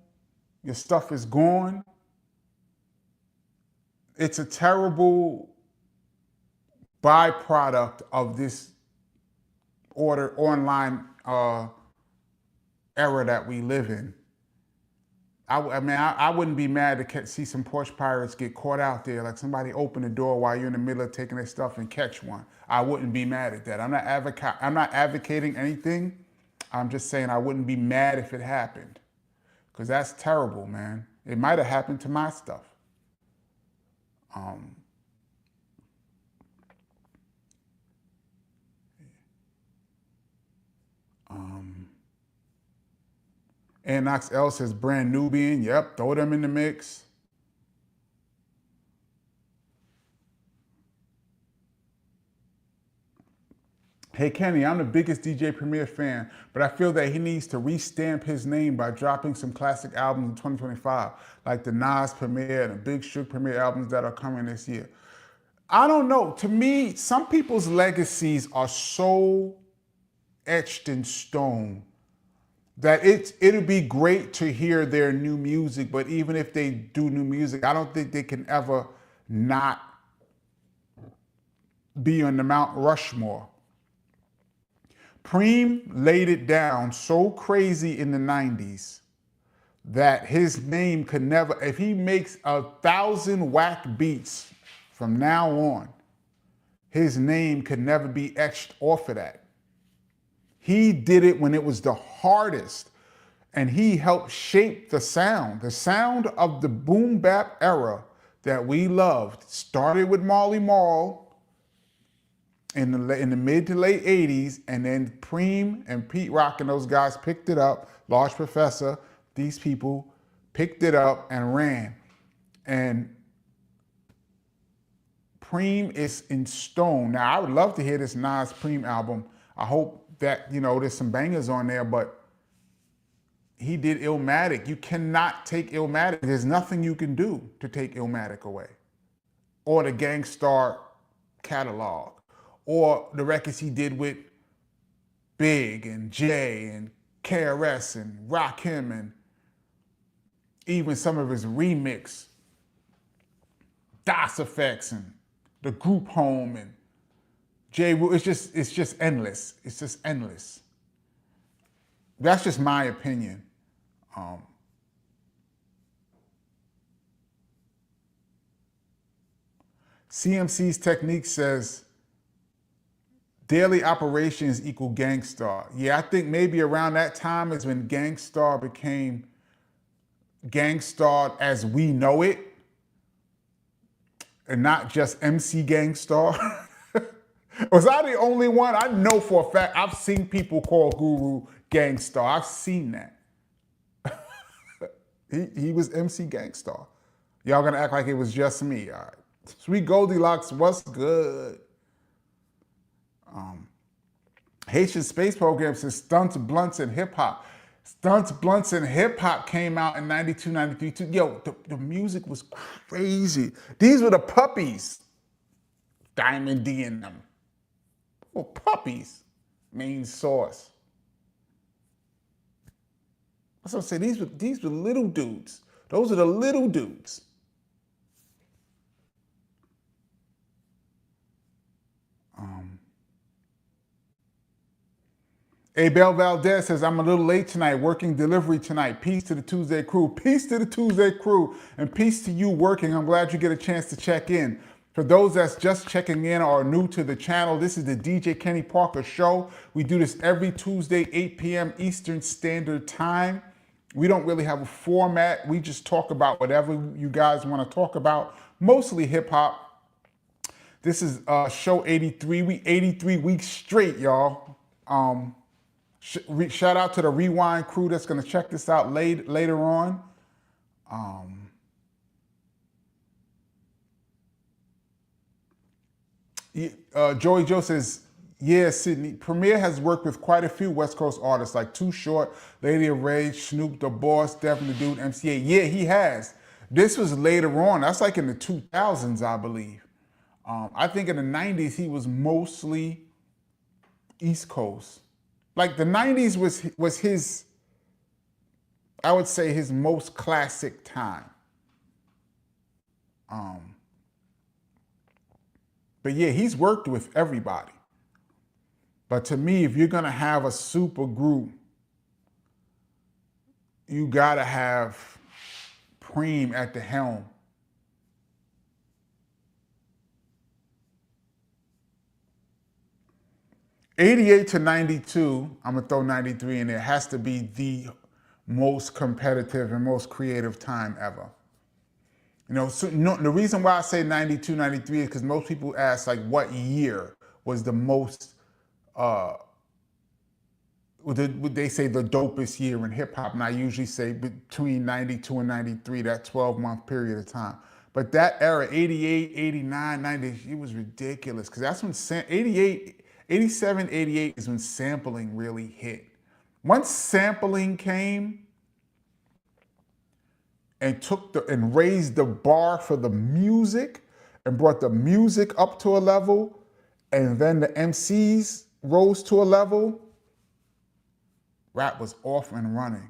your stuff is gone. It's a terrible byproduct of this online era that we live in. I mean, I wouldn't be mad to see some Porch Pirates get caught out there, like somebody open the door while you're in the middle of taking their stuff and catch one. I wouldn't be mad at that. I'm not advocating anything. I'm just saying I wouldn't be mad if it happened, because that's terrible, man. It might have happened to my stuff. Um, and Knox L says brand Nubian. Yep, throw them in the mix. Hey Kenny, I'm the biggest DJ Premier fan, but I feel that he needs to restamp his name by dropping some classic albums in 2025, like the Nas Premier and the Big Shug Premier albums that are coming this year. I don't know. To me, some people's legacies are so etched in stone that it'll be great to hear their new music, but even if they do new music, I don't think they can ever not be on the Mount Rushmore. Preem laid it down so crazy in the 90s that his name could never, if he makes 1,000 whack beats from now on, his name could never be etched off of that. He did it when it was the hardest, and he helped shape the sound. The sound of the boom bap era that we loved started with Marley Marl in the mid to late 80s, and then Preem and Pete Rock and those guys picked it up. Large Professor, these people picked it up and ran. And Preem is in stone. Now, I would love to hear this Nas Preem album. I hope that, there's some bangers on there, but he did Illmatic. You cannot take Illmatic. There's nothing you can do to take Illmatic away. Or the Gang Starr catalog. Or the records he did with Big and Jay and KRS and Rakim, and even some of his remix, DOS Effects and the Group Home and J. It's just endless. It's just endless. That's just my opinion. CMC's Technique says daily operations equal Gang Starr. Yeah, I think maybe around that time is when Gang Starr became Gang Starr as we know it, and not just MC Gang Starr. Was I the only one? I know for a fact I've seen people call Guru Gang Starr. I've seen that. he was MC Gang Starr. Y'all gonna act like it was just me, all right? Sweet Goldilocks, what's good? Haitian Space Program says Stunts, Blunts, and Hip Hop. Stunts, Blunts, and Hip Hop came out in 92, 93. Yo, the music was crazy. These were the puppies. Diamond D and them. Well, puppies. Main source. That's what I'm saying. These were little dudes. Those are the little dudes. Abel Valdez says, I'm a little late tonight, working delivery tonight. Peace to the Tuesday crew. Peace to the Tuesday crew. And peace to you working. I'm glad you get a chance to check in. For those that's just checking in or new to the channel, this is the DJ Kenny Parker Show. We do this every Tuesday, 8 p.m. Eastern Standard Time. We don't really have a format. We just talk about whatever you guys want to talk about, mostly hip hop. This is show 83. We 83 weeks straight, y'all. Shout out to the Rewind crew that's going to check this out later on. Joey Joe says, yeah, Sydney. Premier has worked with quite a few West Coast artists like Too Short, Lady of Rage, Snoop, The Boss, Devin the Dude, MCA. Yeah, he has. This was later on. That's like in the 2000s, I believe. I think in the 90s, he was mostly East Coast. Like the 90s was his, I would say, his most classic time. But yeah, he's worked with everybody. But to me, if you're gonna have a super group, you gotta have supreme at the helm. '88 to '92, I'm gonna throw '93 in there, has to be the most competitive and most creative time ever. The reason why I say '92, '93 is because most people ask, like, what year was the most, would they say the dopest year in hip hop? And I usually say between '92 and '93, that 12-month period of time. But that era, '88, '89, '90, it was ridiculous because that's when '88, '87, '88 is when sampling really hit. Once sampling came and and raised the bar for the music and brought the music up to a level, and then the MCs rose to a level, rap was off and running.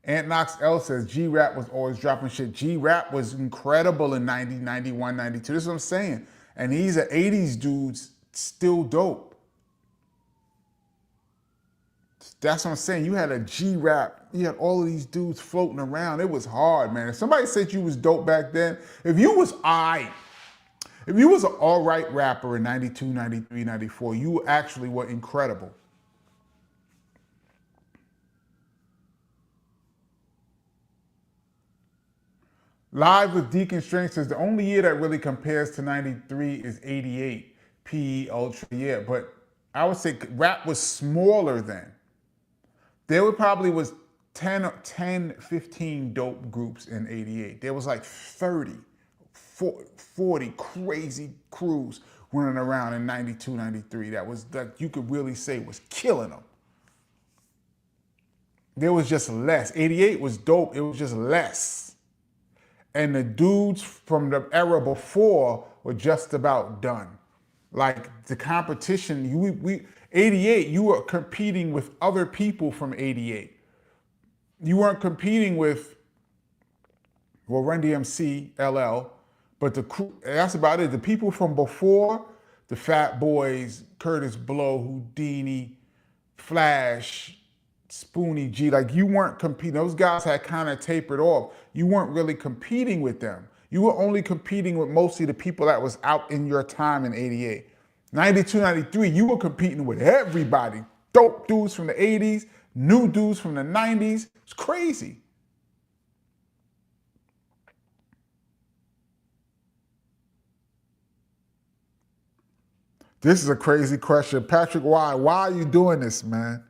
Ant Knox L says G.O.A.T was always dropping shit. G.O.A.T was incredible in 90, 91, 92. This is what I'm saying. And these are 80s dudes still dope. That's what I'm saying. You had a G.O.A.T. You had all of these dudes floating around. It was hard, man. If somebody said you was dope back then, if you was an all right rapper in 92, 93, 94, you actually were incredible. Live with Deacon Strength says the only year that really compares to 93 is 88. PE Ultra, yeah. But I would say rap was smaller then. There probably was 10, 15 dope groups in 88. There was like 30, 40 crazy crews running around in 92, 93 that you could really say was killing them. There was just less. 88 was dope, it was just less. And the dudes from the era before were just about done. Like the competition, 88, you were competing with other people from 88. You weren't competing with, well, Run DMC, LL, but the crew, that's about it. The people from before, the Fat Boys, Curtis Blow, Houdini, Flash, Spoonie G, like you weren't competing. Those guys had kind of tapered off. You weren't really competing with them. You were only competing with mostly the people that was out in your time in 88. 92, 93, you were competing with everybody. Dope dudes from the 80s, new dudes from the 90s. It's crazy. This is a crazy question. Patrick, why? Why are you doing this, man?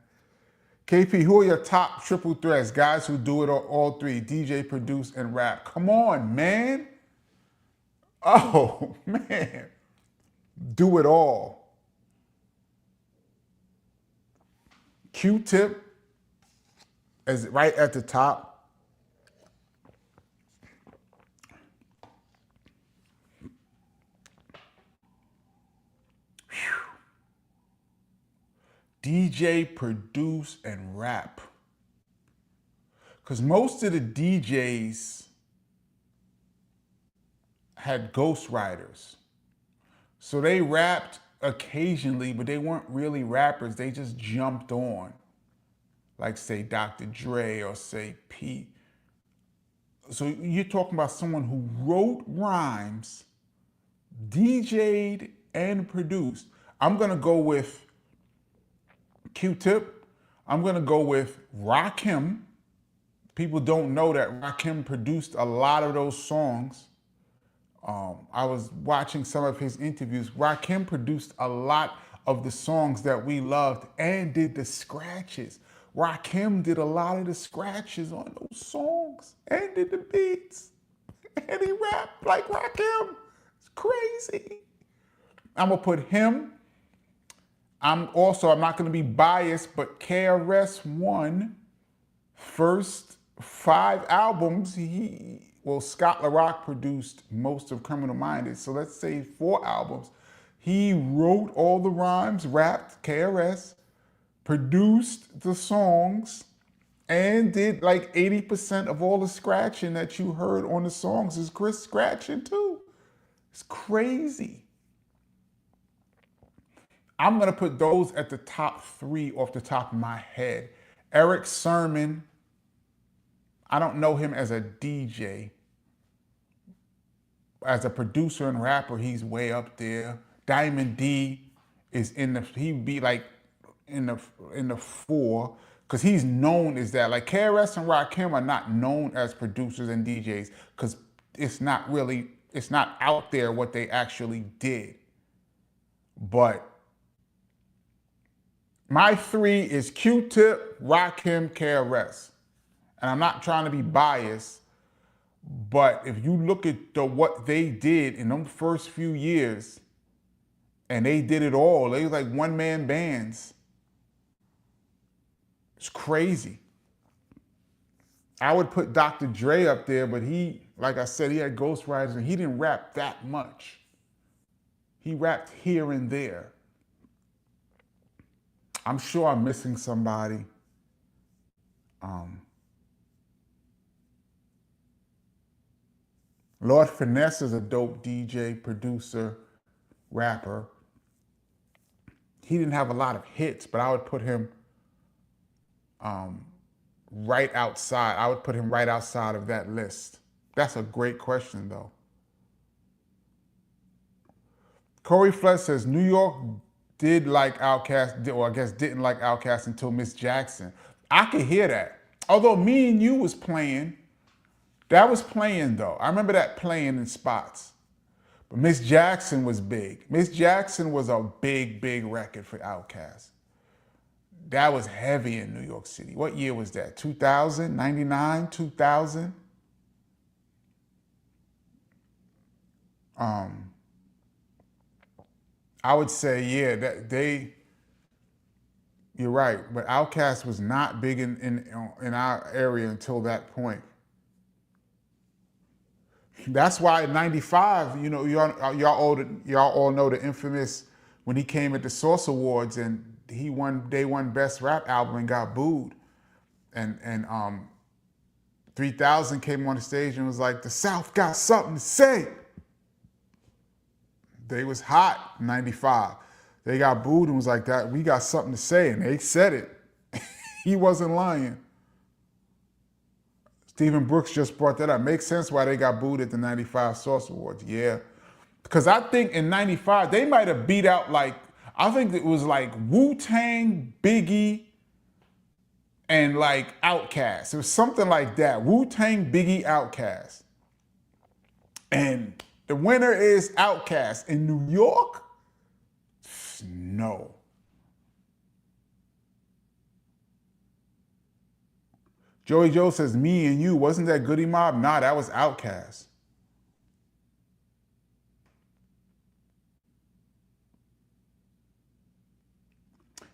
KP, who are your top triple threats? Guys who do it all three, DJ, produce, and rap. Come on, man. Oh, man. Do it all. Q-Tip is right at the top. Whew. DJ, produce, and rap. Because most of the DJs had ghostwriters. So they rapped occasionally, but they weren't really rappers. They just jumped on. Like, say, Dr. Dre or, say, Pete. So you're talking about someone who wrote rhymes, DJ'd, and produced. I'm going to go with Q-Tip. I'm going to go with Rakim. People don't know that Rakim produced a lot of those songs. I was watching some of his interviews. Rakim produced a lot of the songs that we loved and did the scratches. Rakim did a lot of the scratches on those songs and did the beats. And he rapped like Rakim. It's crazy. I'm going to put him. I'm not going to be biased, but KRS-One, first 5 albums, Scott LaRock produced most of Criminal Minded, so let's say 4 albums. He wrote all the rhymes, rapped, KRS, produced the songs, and did like 80% of all the scratching that you heard on the songs is Chris scratching too. It's crazy. I'm gonna put those at the top 3 off the top of my head. Eric Sermon, I don't know him as a DJ. As a producer and rapper, he's way up there. Diamond D is he'd be like in the four, because he's known as that. Like KRS and Rakim are not known as producers and DJs because it's not out there what they actually did. But my three is Q-Tip, Rakim, KRS. And I'm not trying to be biased, but if you look at what they did in them first few years, and they did it all, they was like one-man bands. It's crazy. I would put Dr. Dre up there, but he, like I said, he had ghostwriters and he didn't rap that much. He rapped here and there. I'm sure I'm missing somebody. Lord Finesse is a dope DJ, producer, rapper. He didn't have a lot of hits, but I would put him right outside. I would put him right outside of that list. That's a great question, though. Corey Flood says New York did like Outkast, or I guess didn't like Outkast until Miss Jackson. I could hear that. Although Me and You was playing. That was playing, though. I remember that playing in spots. But Miss Jackson was big. Miss Jackson was a big, big record for Outkast. That was heavy in New York City. What year was that? 2000, 99, 2000? I would say, yeah, you're right. But Outkast was not big in our area until that point. That's why in '95, you know, y'all all know the infamous when he came at the Source Awards and they won Best Rap Album and got booed. And 3000 came on the stage and was like, the South got something to say. They was hot in '95. They got booed and was like, that we got something to say, and they said it. He wasn't lying. Stephen Brooks just brought that up. Makes sense why they got booed at the '95 Source Awards. Yeah. Because I think in '95, they might have beat out I think it was like Wu-Tang, Biggie, and like Outkast. It was something like that. Wu-Tang, Biggie, Outkast. And the winner is Outkast. In New York? No. Joey Joe says, Me and You. Wasn't that Goody Mob? Nah, that was Outkast.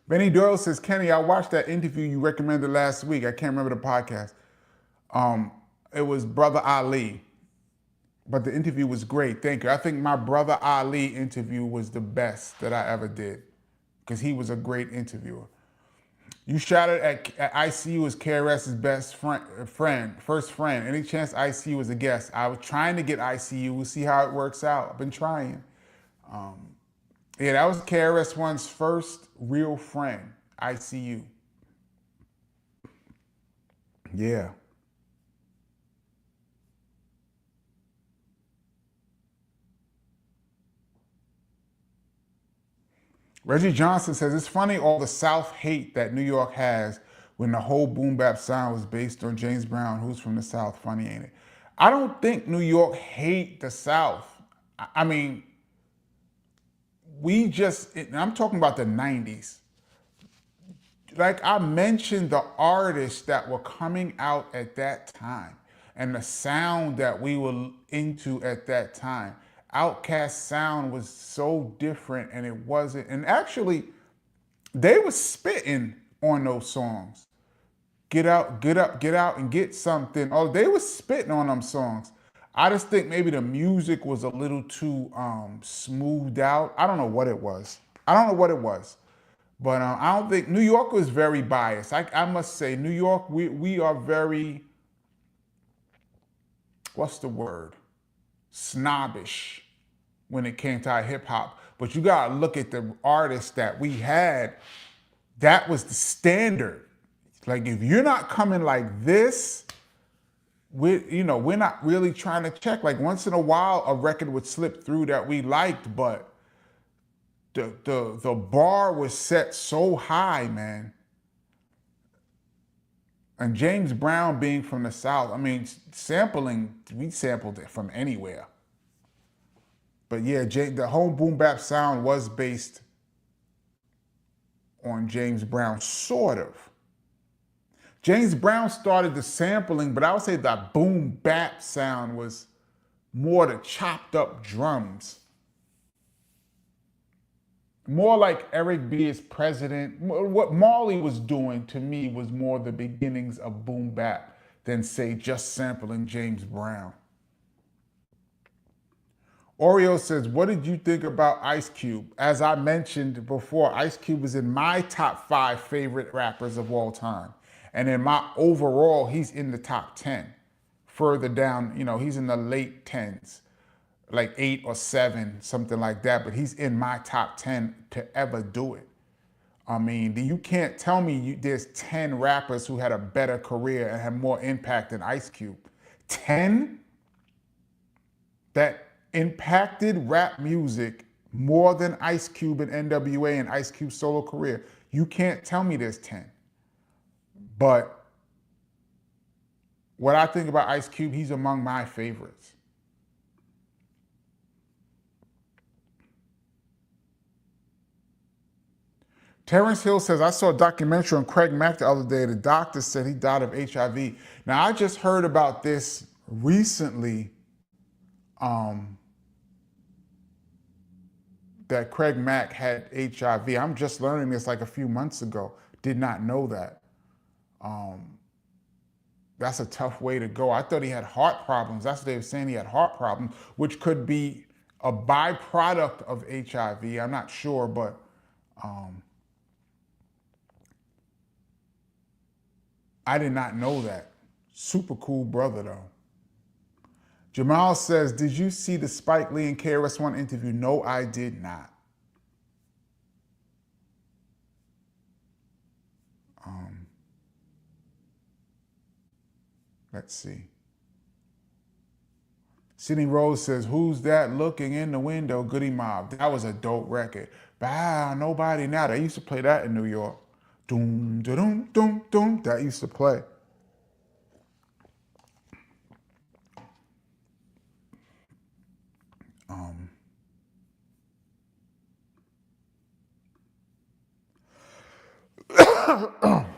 Benny Doyle says, Kenny, I watched that interview you recommended last week. I can't remember the podcast. It was Brother Ali. But the interview was great. Thank you. I think my Brother Ali interview was the best that I ever did because he was a great interviewer. You shouted at ICU as KRS's best first friend. Any chance ICU was a guest? I was trying to get ICU. We'll see how it works out. I've been trying. Yeah, that was KRS-One's first real friend, ICU. Yeah. Reggie Johnson says, it's funny all the South hate that New York has when the whole boom bap sound was based on James Brown, who's from the South. Funny, ain't it? I don't think New York hate the South. I mean, I'm talking about the 90s. Like I mentioned, the artists that were coming out at that time and the sound that we were into at that time. Outkast sound was so different, and it wasn't. And actually, they were spitting on those songs. Get out, get up, get out, and get something. Oh, they were spitting on them songs. I just think maybe the music was a little too smoothed out. I don't know what it was. But I don't think New York was very biased. I must say, New York, we are very, what's the word? Snobbish when it came to our hip hop. But you gotta look at the artists that we had. That was the standard. Like if you're not coming like this, we're not really trying to check. Like once in a while, a record would slip through that we liked, but the bar was set so high, man. And James Brown being from the South, I mean, sampling, we sampled it from anywhere. But yeah, the whole boom bap sound was based on James Brown, sort of. James Brown started the sampling, but I would say that boom bap sound was more the chopped up drums. More like Eric B. as president. What Marley was doing to me was more the beginnings of boom bap than say just sampling James Brown. Oreo says, what did you think about Ice Cube? As I mentioned before, Ice Cube is in my top 5 favorite rappers of all time. And in my overall, he's in the top 10. Further down, he's in the late 10s, like 8 or 7, something like that. But he's in my top 10 to ever do it. I mean, you can't tell me there's 10 rappers who had a better career and had more impact than Ice Cube. 10 that impacted rap music more than Ice Cube and NWA and Ice Cube's solo career. You can't tell me there's 10. But what I think about Ice Cube, he's among my favorites. Terrence Hill says, I saw a documentary on Craig Mack the other day. The doctor said he died of HIV. Now, I just heard about this recently, that Craig Mack had HIV. I'm just learning this like a few months ago. Did not know that. That's a tough way to go. I thought he had heart problems. That's what they were saying, he had heart problems, which could be a byproduct of HIV. I'm not sure, but I did not know that. Super cool brother, though. Jamal says, did you see the Spike Lee and KRS-One interview? No, I did not. Let's see. Sydney Rose says, who's that looking in the window? Goody Mob. That was a dope record. Bah, nobody now. They used to play that in New York. Doom, doom, doom, doom. That used to play.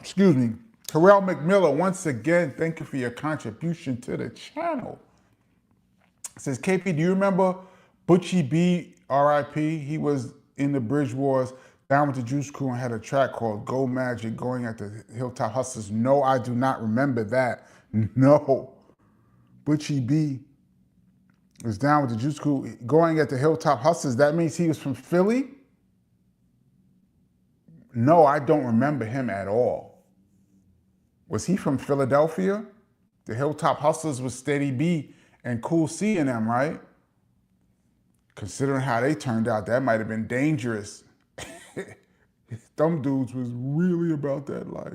Excuse me. Terrell McMillan, once again, thank you for your contribution to the channel. It says, KP, do you remember Butchie B, R.I.P.? He was in the Bridge Wars, down with the Juice Crew, and had a track called Go Magic, going at the Hilltop Hustlers. No, I do not remember that. No. Butchie B was down with the Juice Crew, going at the Hilltop Hustlers. That means he was from Philly? No, I don't remember him at all. Was he from Philadelphia? The Hilltop Hustlers was Steady B and Cool C in them, right? Considering how they turned out, that might have been dangerous. Them dudes was really about that life.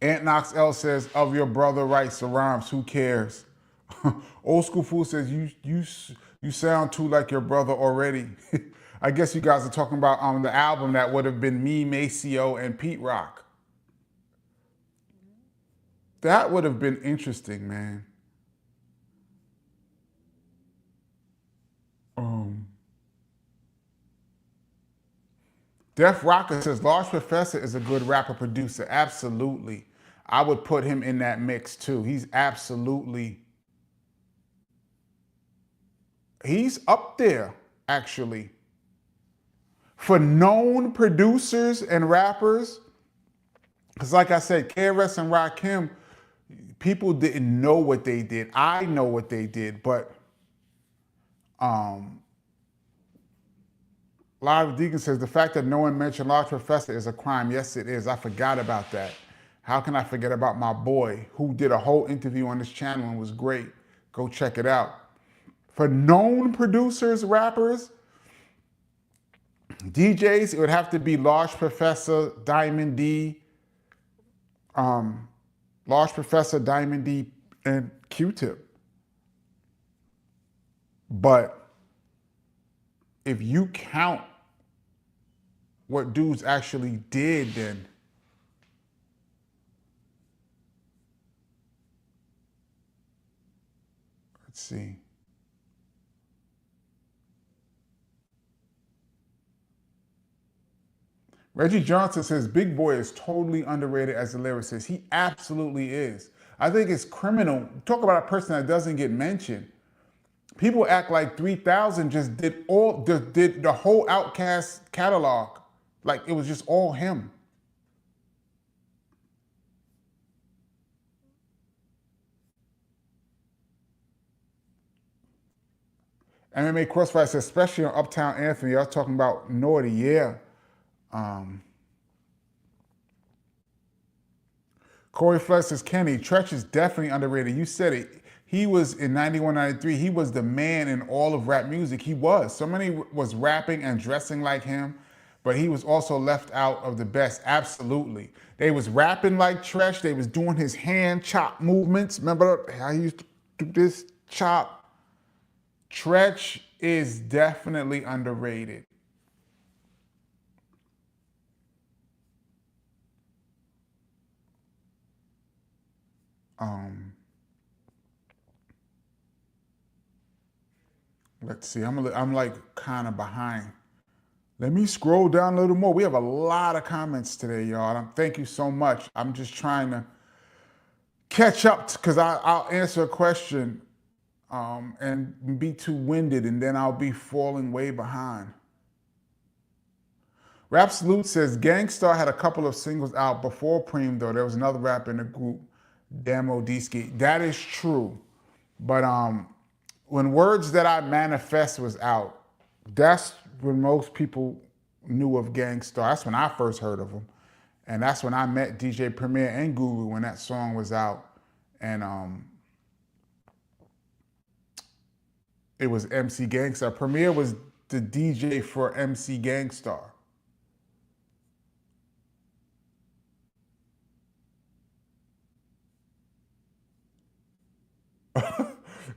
Aunt Knox L says, of your brother writes the rhymes, who cares? Old School Fool says, you sound too like your brother already. I guess you guys are talking about the album that would have been me, Maceo, and Pete Rock. That would have been interesting, man. Def Rocker says, Large Professor is a good rapper producer. Absolutely. I would put him in that mix too. He's up there, actually. For known producers and rappers, because like I said, KRS and Rakim, people didn't know what they did. I know what they did, but Live Deacon says, the fact that no one mentioned Large Professor is a crime. Yes, it is. I forgot about that. How can I forget about my boy who did a whole interview on this channel and was great? Go check it out. For known producers, rappers, DJs, it would have to be Large Professor, Diamond D, Large Professor, Diamond D, and Q-Tip. But if you count what dudes actually did, then let's see. Reggie Johnson says Big Boy is totally underrated as a lyricist. He absolutely is. I think it's criminal. Talk about a person that doesn't get mentioned. People act like 3000 just did the whole Outkast catalog. Like it was just all him. MMA Crossfire says, especially on Uptown Anthony, I was talking about Naughty, yeah. Corey Flex says, Kenny, Tretch is definitely underrated. You said it. He was in 91, 93. He was the man in all of rap music. He was. Somebody was rapping and dressing like him, but he was also left out of the best. Absolutely. They was rapping like Tretch. They was doing his hand chop movements. Remember how he used to do this chop? Tretch is definitely underrated. Let's see. I'm like kind of behind. Let me scroll down a little more. We have a lot of comments today, y'all. Thank you so much. I'm just trying to catch up because I'll answer a question and be too winded, and then I'll be falling way behind. Rapsalute says Gangstar had a couple of singles out before Preem, though. There was another rapper in the group, Damo Diski. That is true. But when Words That I Manifest was out, that's when most people knew of Gangstar. That's when I first heard of him. And that's when I met DJ Premier and Guru when that song was out. And it was MC Gangstar. Premier was the DJ for MC Gangstar.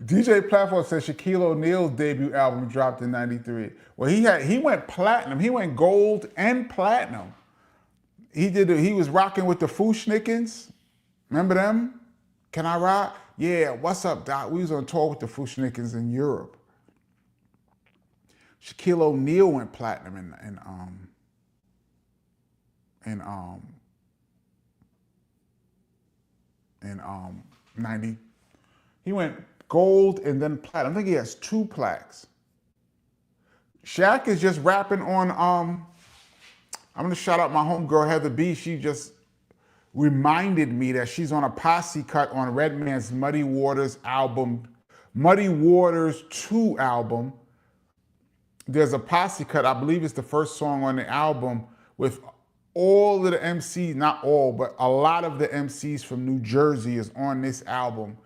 DJ Platform says Shaquille O'Neal's debut album dropped in '93. Well, he went platinum. He went gold and platinum. He was rocking with the Fushnikins. Remember them? Can I rock? Yeah, what's up, Doc? We was on tour with the Fushnikins in Europe. Shaquille O'Neal went platinum in 90. He went gold and then platinum. I think he has 2 plaques. Shaq is just rapping on, I'm gonna shout out my homegirl Heather B. She just reminded me that she's on a posse cut on Redman's Muddy Waters album, Muddy Waters 2 album. There's a posse cut, I believe it's the first song on the album with all of the MCs, not all, but a lot of the MCs from New Jersey is on this album.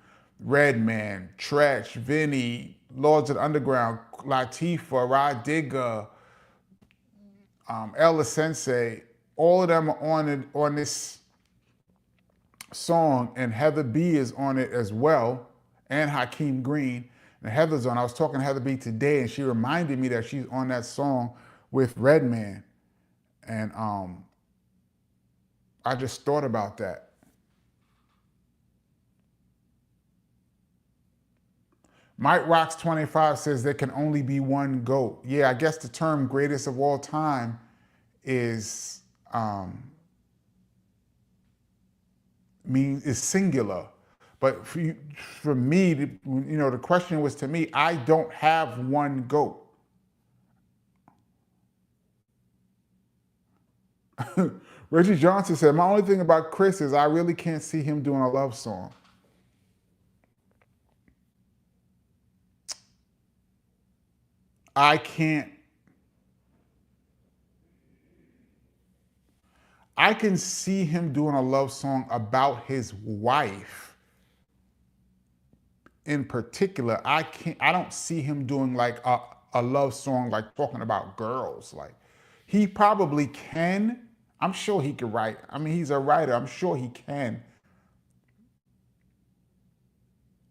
Redman, Tretch, Vinny, Lords of the Underground, Latifah, Rod Digger, Ella Sensei, all of them are on this song, and Heather B is on it as well, and Hakeem Green. And Heather's on. I was talking to Heather B today, and she reminded me that she's on that song with Redman. And I just thought about that. Mike Rocks 25 says there can only be one GOAT. Yeah, I guess the term greatest of all time is singular. But for me, the question was to me, I don't have one GOAT. Reggie Johnson said, my only thing about Chris is I really can't see him doing a love song. I can see him doing a love song about his wife. In particular, I don't see him doing like a love song like talking about girls. Like He probably can. I'm sure he could write. I mean, he's a writer. I'm sure he can.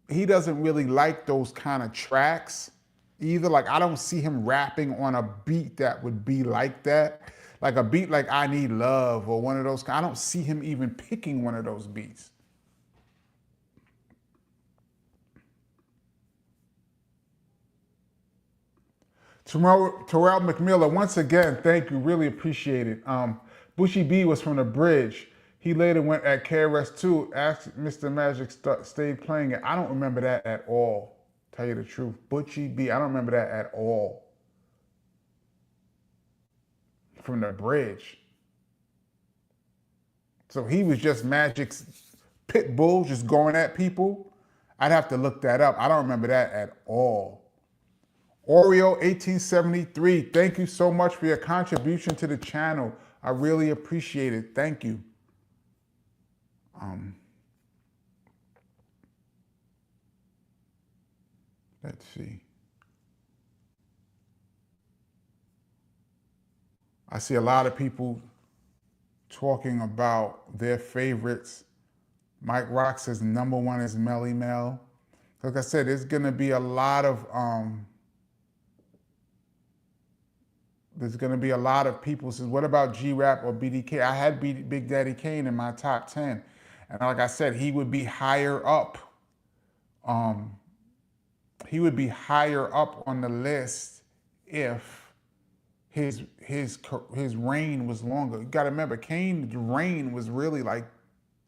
He doesn't really like those kind of tracks either. Like, I don't see him rapping on a beat that would be like that. Like a beat like I Need Love or one of those. I don't see him even picking one of those beats. Terrell McMillan, once again, thank you. Really appreciate it. Bushy B was from the bridge. He later went at KRS2, asked Mr. Magic stayed playing it. I don't remember that at all, tell you the truth. Bushy B, I don't remember that at all. From the bridge. So he was just Magic's pit bull, just going at people. I'd have to look that up. I don't remember that at all. Oreo 1873, thank you so much for your contribution to the channel. I really appreciate it. Thank you. Let's see. I see a lot of people talking about their favorites. Mike Rock says #1 is Melly Mel. Like I said, there's gonna be a lot of people says, what about G.O.A.T or BDK? I had Big Daddy Kane in my top 10. And like I said, he would be higher up. He would be higher up on the list if his reign was longer. You gotta remember, Kane's reign was really like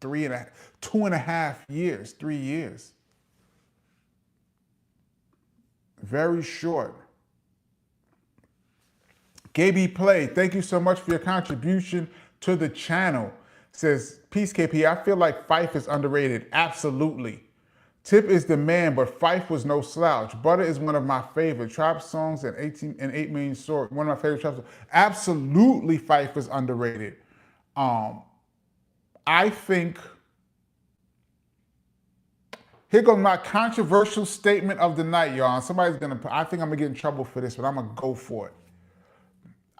2.5 years, 3 years. Very short. Gaby Play, thank you so much for your contribution to the channel. Says, peace KP, I feel like Phife is underrated. Absolutely. Tip is the man, but Phife was no slouch. Butter is one of my favorite trap songs and 8 Million Sword. One of my favorite trap songs. Absolutely, Phife is underrated. I think, here goes my controversial statement of the night, y'all. Somebody's gonna, I think I'm gonna get in trouble for this, but I'm gonna go for it.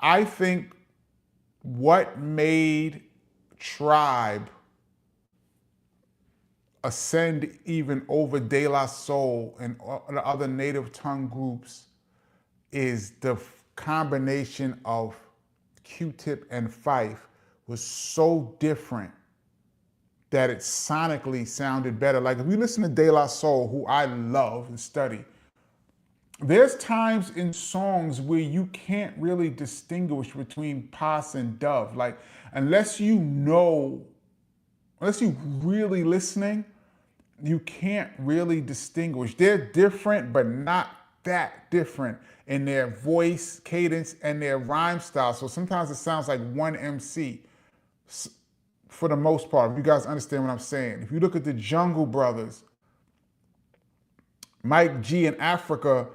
I think what made Tribe ascend even over De La Soul and the other native tongue groups is the combination of Q-Tip and Phife was so different that it sonically sounded better. Like if you listen to De La Soul, who I love and study, there's times in songs where you can't really distinguish between Pos and Dove. Like, unless you really listening, you can't really distinguish. They're different, but not that different in their voice, cadence, and their rhyme style. So sometimes it sounds like one MC for the most part, if you guys understand what I'm saying. If you look at the Jungle Brothers, Mike G and Africa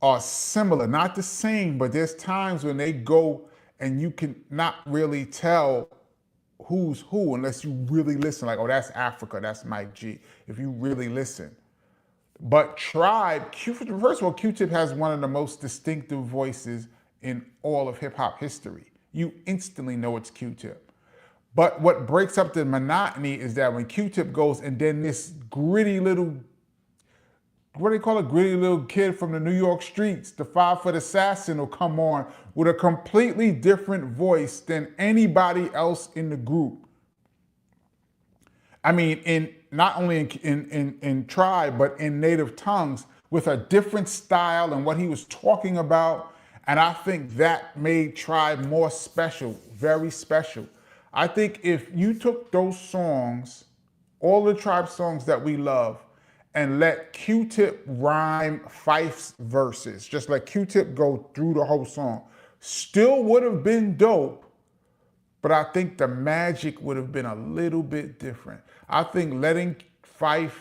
are similar, not the same, but there's times when they go and you can not really tell who's who unless you really listen. Like, oh, that's Africa, that's Mike G, if you really listen. But Tribe, first of all, Q-Tip has one of the most distinctive voices in all of hip hop history. You instantly know it's Q-Tip. But what breaks up the monotony is that when Q-Tip goes and then this gritty little, what do they call it? Gritty little kid from the New York streets, the 5-foot assassin will come on with a completely different voice than anybody else in the group. I mean, not only in Tribe, but in native tongues with a different style and what he was talking about. And I think that made Tribe more special, very special. I think if you took those songs, all the Tribe songs that we love, and let Q-Tip rhyme Phife's verses, just let Q-Tip go through the whole song, still would have been dope, but I think the magic would have been a little bit different. I think letting Phife,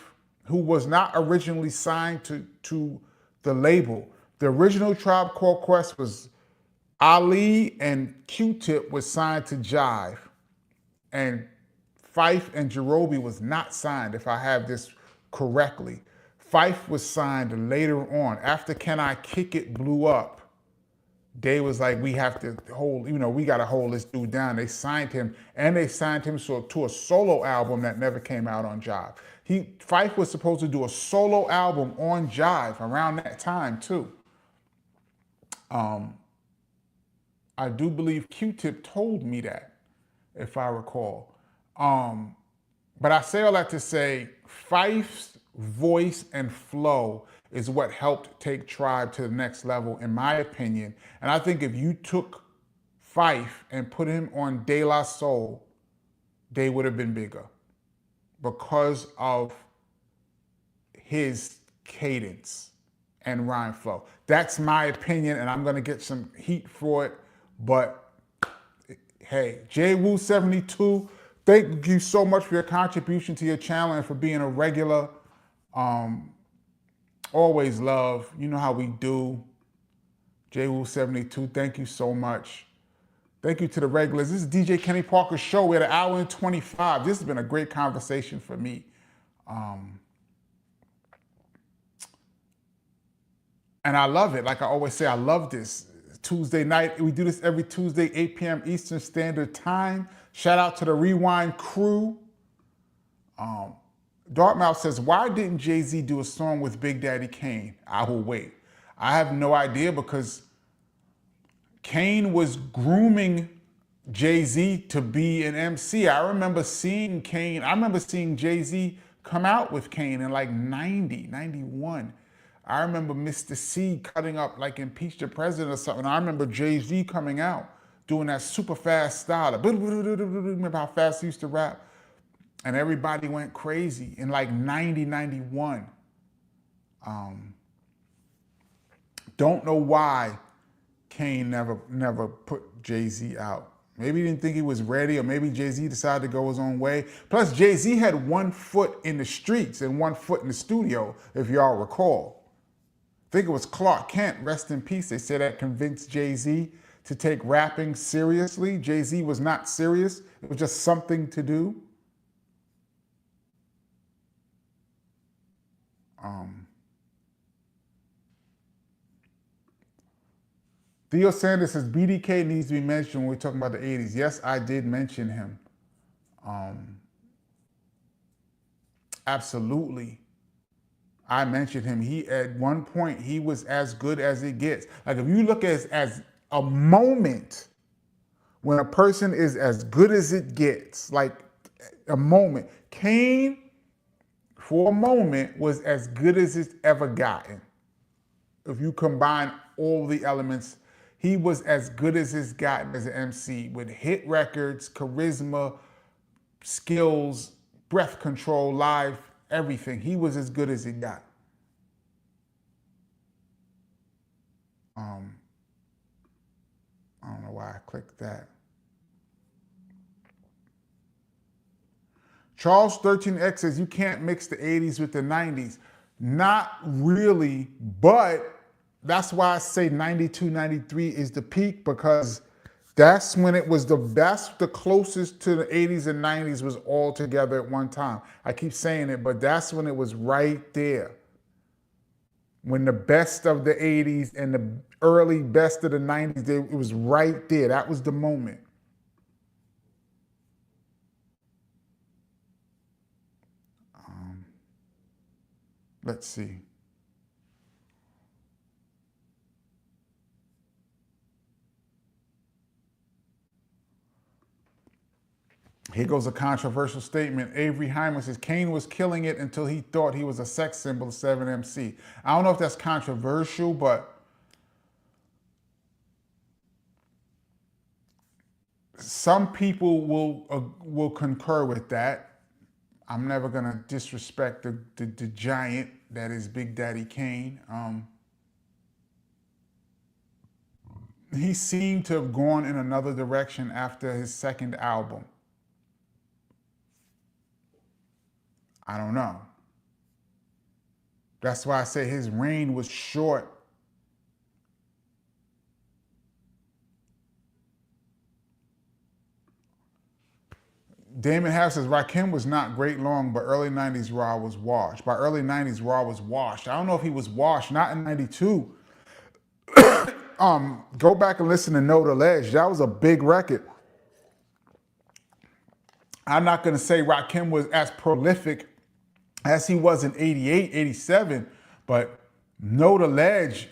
who was not originally signed to the label, the original Tribe Called Quest was Ali and Q-Tip was signed to Jive, and Phife and Jerobi was not signed, if I have this correctly. Phife was signed later on. After Can I Kick It blew up, they was like, we have to hold, we got to hold this dude down. They signed him, and they signed him to a solo album that never came out on Jive. Phife was supposed to do a solo album on Jive around that time too. I do believe Q-Tip told me that, if I recall. But I say all that to say, Phife's voice and flow is what helped take Tribe to the next level, in my opinion. And I think if you took Phife and put him on De La Soul, they would have been bigger because of his cadence and rhyme flow. That's my opinion, and I'm gonna get some heat for it, but hey, JWoo72, thank you so much for your contribution to your channel and for being a regular. Always love. You know how we do. JWoo72, thank you so much. Thank you to the regulars. This is DJ Kenny Parker's show. We're at 1 hour and 25. This has been a great conversation for me. And I love it. Like I always say, I love this. Tuesday night, we do this every Tuesday, 8 p.m. Eastern Standard Time. Shout out to the Rewind crew. Dartmouth says, why didn't Jay-Z do a song with Big Daddy Kane? I will wait. I have no idea, because Kane was grooming Jay-Z to be an MC. I remember seeing Jay-Z come out with Kane in like 90, 91. I remember Mr. C cutting up like Impeach the President or something. I remember Jay-Z coming out doing that super fast style. Remember how fast he used to rap? And everybody went crazy in like 90, 91. Don't know why Kane never put Jay-Z out. Maybe he didn't think he was ready, or maybe Jay-Z decided to go his own way. Plus, Jay-Z had 1 foot in the streets and 1 foot in the studio, if y'all recall. I think it was Clark Kent, rest in peace. They said that convinced Jay-Z to take rapping seriously. Jay-Z was not serious. It was just something to do. Theo Sanders says, BDK needs to be mentioned when we're talking about the 80s. Yes, I did mention him. Absolutely. I mentioned him. At one point, he was as good as it gets. Like, if you look at as a moment when a person is as good as it gets, like a moment, Kane, for a moment, was as good as it's ever gotten. If you combine all the elements, he was as good as it's gotten as an MC, with hit records, charisma, skills, breath control, live, everything. He was as good as it got. I don't know why I clicked that. Charles 13X says, you can't mix the 80s with the 90s. Not really, but that's why I say 92, 93 is the peak, because that's when it was that's the closest to the 80s and 90s was all together at one time. I keep saying it, but that's when it was right there. When the best of the 80s and the early best of the 90s, it was right there. That was the moment. Let's see. Here goes a controversial statement. Avery Hyman says, Kane was killing it until he thought he was a sex symbol instead of an MC. I don't know if that's controversial, but some people will concur with that. I'm never gonna disrespect the giant that is Big Daddy Kane. He seemed to have gone in another direction after his second album. I don't know. That's why I say his reign was short. Damon Harris says, Rakim was not great long, but early 90s Raw was washed. By early 90s, Raw was washed. I don't know if he was washed, not in 92. go back and listen to Know the Ledge. That was a big record. I'm not going to say Rakim was as prolific as he was in 88, 87, but Know the Ledge,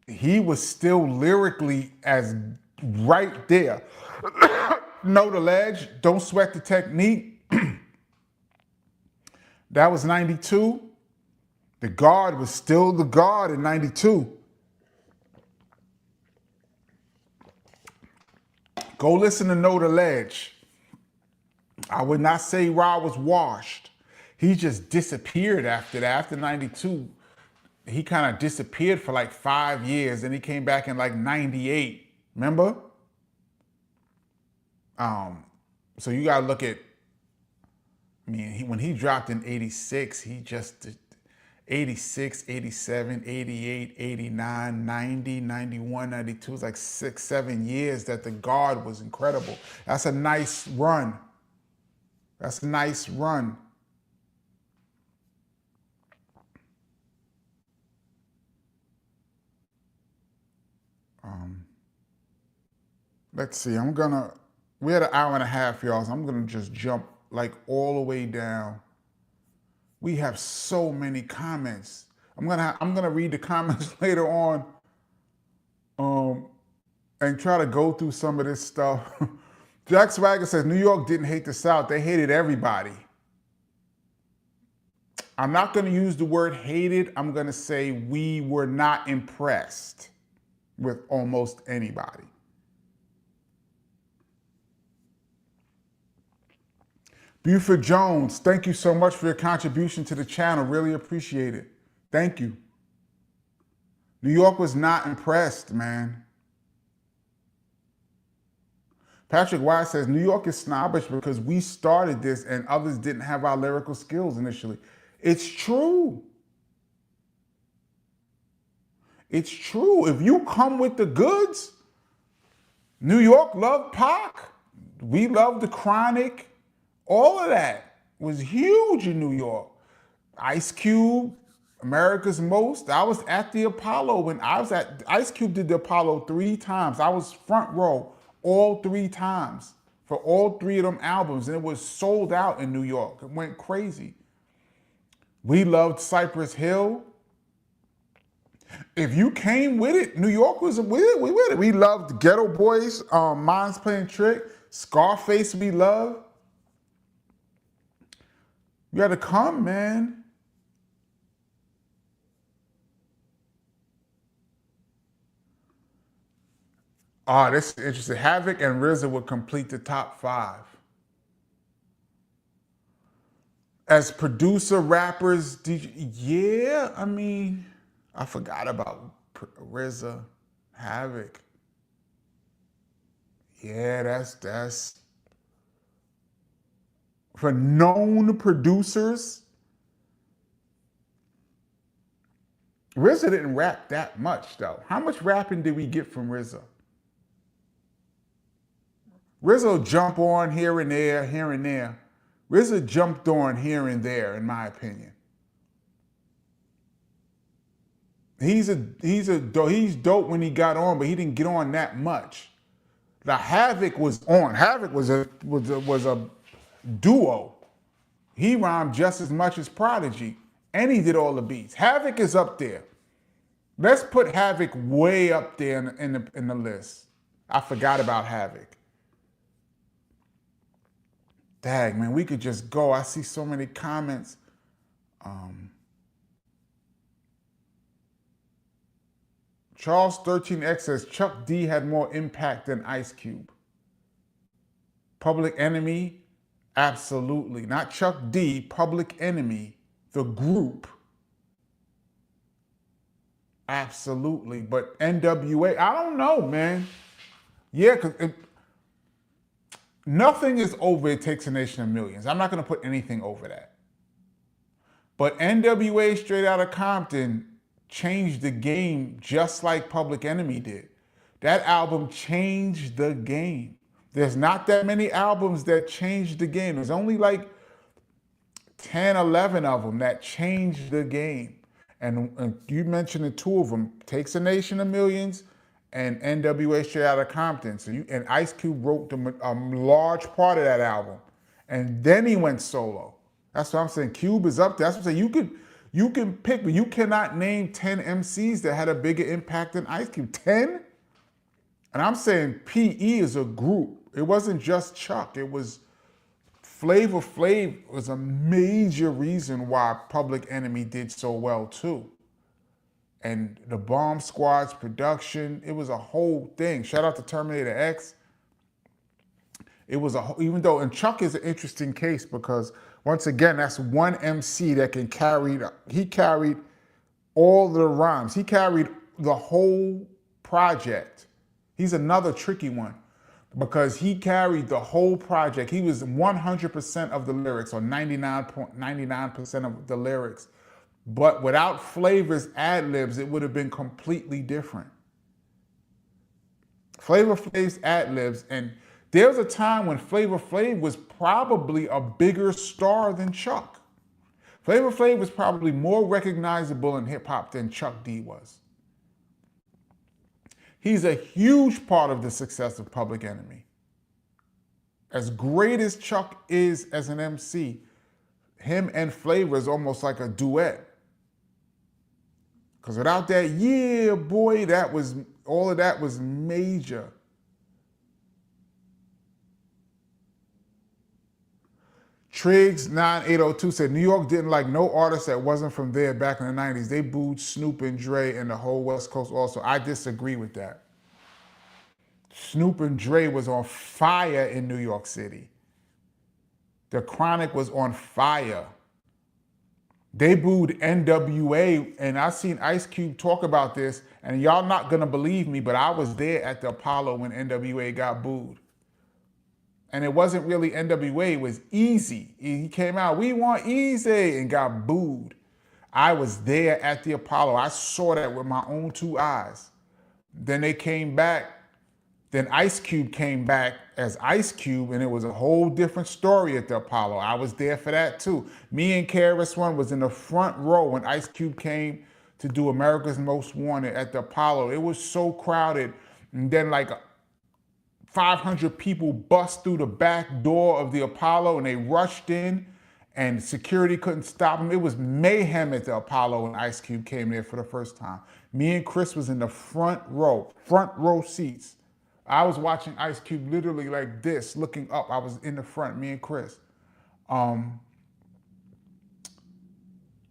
he was still lyrically as right there. Know the Ledge, Don't Sweat the Technique. That was 92. The Guard was still the Guard in 92. Go listen to Know the Ledge. I would not say Ra was washed. He just disappeared after that. After 92, he kind of disappeared for like 5 years. Then he came back in like 98. Remember? So you got to look at, I mean, when he dropped in 86, he just, 86, 87, 88, 89, 90, 91, 92. It was like 6, 7 years that the Guard was incredible. That's a nice run. That's a nice run. Let's see, we had an hour and a half, y'all, so I'm gonna just jump like all the way down. We have so many comments. I'm gonna read the comments later on, and try to go through some of this stuff. Jack Swagger says, New York didn't hate the South, they hated everybody. I'm not gonna use the word hated, I'm gonna say we were not impressed with almost anybody. Buford Jones, thank you so much for your contribution to the channel. Really appreciate it. Thank you. New York was not impressed, man. Patrick Wise says, New York is snobbish because we started this and others didn't have our lyrical skills initially. It's true. It's true. If you come with the goods, New York loved Pac. We loved the Chronic. All of that was huge in New York. Ice Cube, America's Most. I was at the Apollo when Ice Cube did the Apollo 3 times. I was front row all 3 times for all 3 of them albums, and it was sold out in New York. It went crazy. We loved Cypress Hill. If you came with it, New York was with it. We with it. We loved Ghetto Boys, Minds Playing Trick, Scarface we loved. You had to come, man. Oh, this is interesting. Havoc and RZA would complete the top 5. As producer, rappers, DJ, yeah, I mean, I forgot about RZA, Havoc. Yeah, that's for known producers. RZA didn't rap that much, though. How much rapping did we get from RZA? RZA jump on here and there, here and there. RZA jumped on here and there, in my opinion. He's dope when he got on, but he didn't get on that much. The Havoc was on. Havoc was a duo. He rhymed just as much as Prodigy, and he did all the beats. Havoc is up there. Let's put Havoc way up there in the list. I forgot about Havoc. Dang, man, we could just go. I see so many comments. Charles 13X says, Chuck D had more impact than Ice Cube. Public Enemy, absolutely. Not Chuck D, Public Enemy, the group. Absolutely. But NWA, I don't know, man. Yeah, because nothing is over It Takes a Nation of Millions. I'm not going to put anything over that. But NWA Straight Outta Compton changed the game just like Public Enemy did. That album changed the game. There's not that many albums that changed the game. There's only like 10, 11 of them that changed the game. And you mentioned the 2 of them, Takes a Nation of Millions and NWA Straight Outta Compton. So and Ice Cube wrote a large part of that album, and then he went solo. That's what I'm saying. Cube is up there. That's what I'm saying. You can pick, but you cannot name 10 MCs that had a bigger impact than Ice Cube. 10? And I'm saying PE is a group. It wasn't just Chuck. It was Flavor Flav was a major reason why Public Enemy did so well too. And the Bomb Squad's production, it was a whole thing. Shout out to Terminator X. It was even though, and Chuck is an interesting case because once again, that's one MC that can he carried all the rhymes. He carried the whole project. He's another tricky one because he carried the whole project. He was 100% of the lyrics or 99.99% of the lyrics. But without Flavor's ad-libs, it would have been completely different. Flavor Flav's ad-libs, and there was a time when Flavor Flav was probably a bigger star than Chuck. Flavor Flav was probably more recognizable in hip-hop than Chuck D was. He's a huge part of the success of Public Enemy. As great as Chuck is as an MC, him and Flavor is almost like a duet. Because without that, yeah, boy, all of that was major. Triggs 9802 said, New York didn't like no artist that wasn't from there back in the 90s. They booed Snoop and Dre and the whole West Coast also. I disagree with that. Snoop and Dre was on fire in New York City. The Chronic was on fire. They booed NWA, and I seen Ice Cube talk about this, and y'all not gonna believe me, but I was there at the Apollo when NWA got booed. And it wasn't really NWA, it was Easy. He came out, we want Easy, and got booed. I was there at the Apollo. I saw that with my own two eyes. Then they came back. Then Ice Cube came back as Ice Cube, and it was a whole different story at the Apollo. I was there for that too. Me and KRS-One was in the front row when Ice Cube came to do America's Most Wanted at the Apollo. It was so crowded. And then like 500 people bust through the back door of the Apollo and they rushed in and security couldn't stop them. It was mayhem at the Apollo when Ice Cube came there for the first time. Me and Chris was in the front row seats. I was watching Ice Cube literally like this, looking up. I was in the front, me and Chris.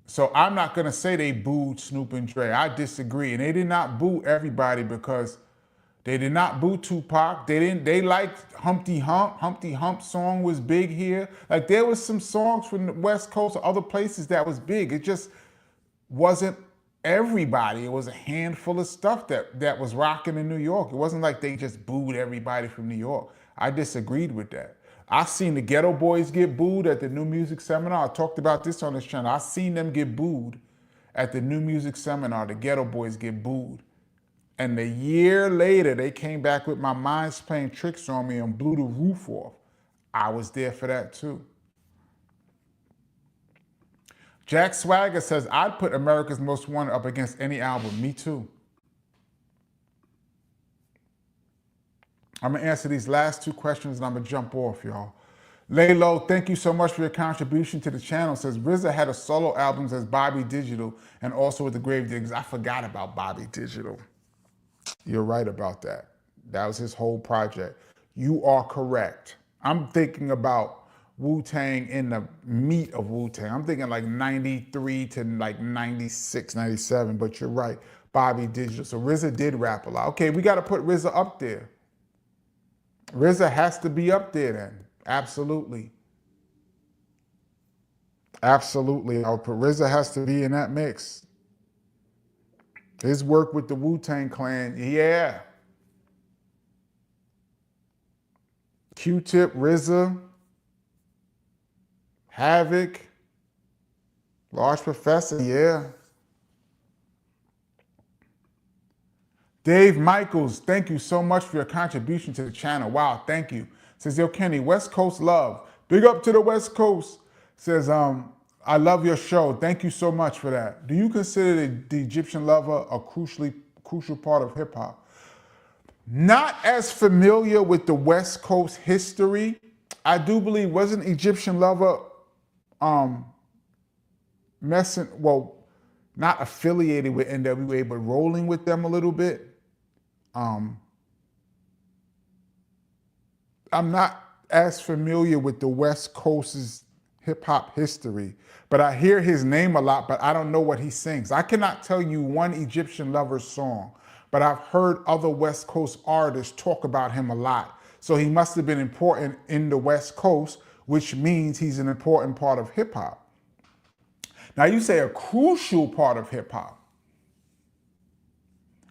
So I'm not gonna say they booed Snoop and Dre. I disagree. And they did not boo everybody because they did not boo Tupac. They liked Humpty Hump. Humpty Hump song was big here. Like there was some songs from the West Coast or other places that was big. It just wasn't everybody. It was a handful of stuff that was rocking in New York. It wasn't like they just booed everybody from New York. I disagreed with that. I seen the Ghetto Boys get booed at the New Music Seminar. I talked about this on this channel. I seen them get booed at the New Music Seminar. The Ghetto Boys get booed. And a year later, they came back with My Mind's Playing Tricks on Me and blew the roof off. I was there for that too. Jack Swagger says, I'd put America's Most Wanted up against any album. Me too. I'm gonna answer these last two questions and I'm gonna jump off, y'all. Laylo, thank you so much for your contribution to the channel. Says, RZA had a solo albums as Bobby Digital and also with the Gravediggers. I forgot about Bobby Digital. You're right about that. That was his whole project. You are correct. I'm thinking about Wu-Tang in the meat of Wu-Tang. I'm thinking like 93 to like 96, 97, but you're right. Bobby Digital. So RZA did rap a lot. Okay, we got to put RZA up there. RZA has to be up there then. Absolutely. Absolutely. I'll put RZA has to be in that mix. His work with the Wu-Tang Clan, yeah. Q-Tip, RZA, Havoc, Large Professor, yeah. Dave Michaels, thank you so much for your contribution to the channel. Wow, thank you. Says, yo, Kenny, West Coast love. Big up to the West Coast. Says, I love your show. Thank you so much for that. Do you consider the Egyptian Lover a crucial part of hip hop? Not as familiar with the West Coast history. I do believe wasn't Egyptian Lover messing, well, not affiliated with NWA, but rolling with them a little bit. I'm not as familiar with the West Coast's hip hop history, but I hear his name a lot, but I don't know what he sings. I cannot tell you one Egyptian Lover song, but I've heard other West Coast artists talk about him a lot. So he must have been important in the West Coast, which means he's an important part of hip hop. Now you say a crucial part of hip hop.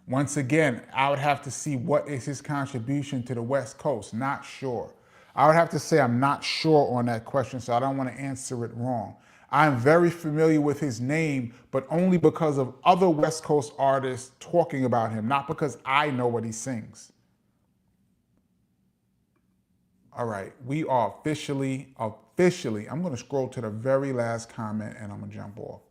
Once again, I would have to see what is his contribution to the West Coast. Not sure. I would have to say I'm not sure on that question, so I don't want to answer it wrong. I'm very familiar with his name, but only because of other West Coast artists talking about him, not because I know what he sings. All right, we are officially, I'm going to scroll to the very last comment and I'm going to jump off.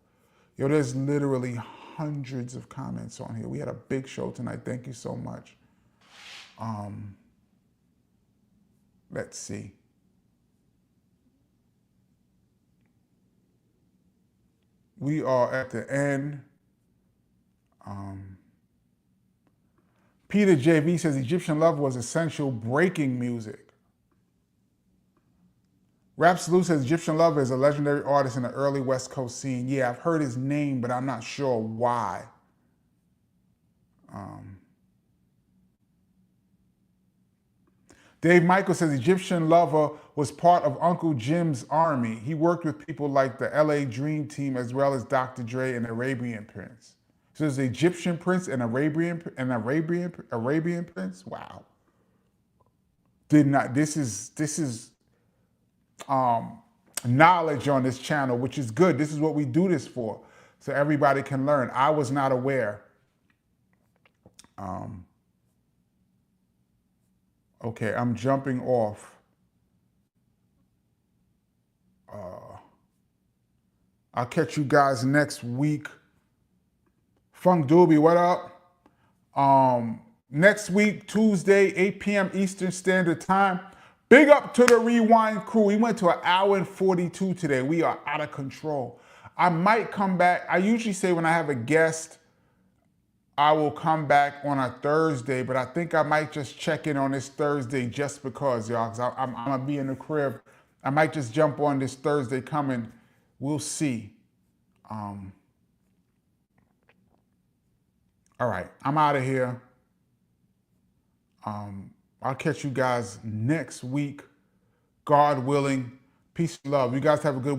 Yo, there's literally hundreds of comments on here. We had a big show tonight. Thank you so much. Let's see. We are at the end. Peter JV says Egyptian Love was essential breaking music. Rap Salute says Egyptian Lover is a legendary artist in the early West Coast scene. Yeah, I've heard his name, but I'm not sure why. Dave Michael says Egyptian Lover was part of Uncle Jim's army. He worked with people like the LA Dream Team as well as Dr. Dre and Arabian Prince. So there's the Egyptian Prince and Arabian Prince. Wow. Did not. This is knowledge on this channel, which is good. This is what we do this for, so everybody can learn. I was not aware. Okay, I'm jumping off. I'll catch you guys next week. Funk Doobie, what up? Next week, Tuesday, 8 p.m. Eastern Standard Time. Big up to the Rewind crew. We went to 1 hour and 42 today. We are out of control. I might come back. I usually say when I have a guest, I will come back on a Thursday, but I think I might just check in on this Thursday just because, y'all, because I'm going to be in the crib. I might just jump on this Thursday coming. We'll see. All right, I'm out of here. I'll catch you guys next week, God willing. Peace and love. You guys have a good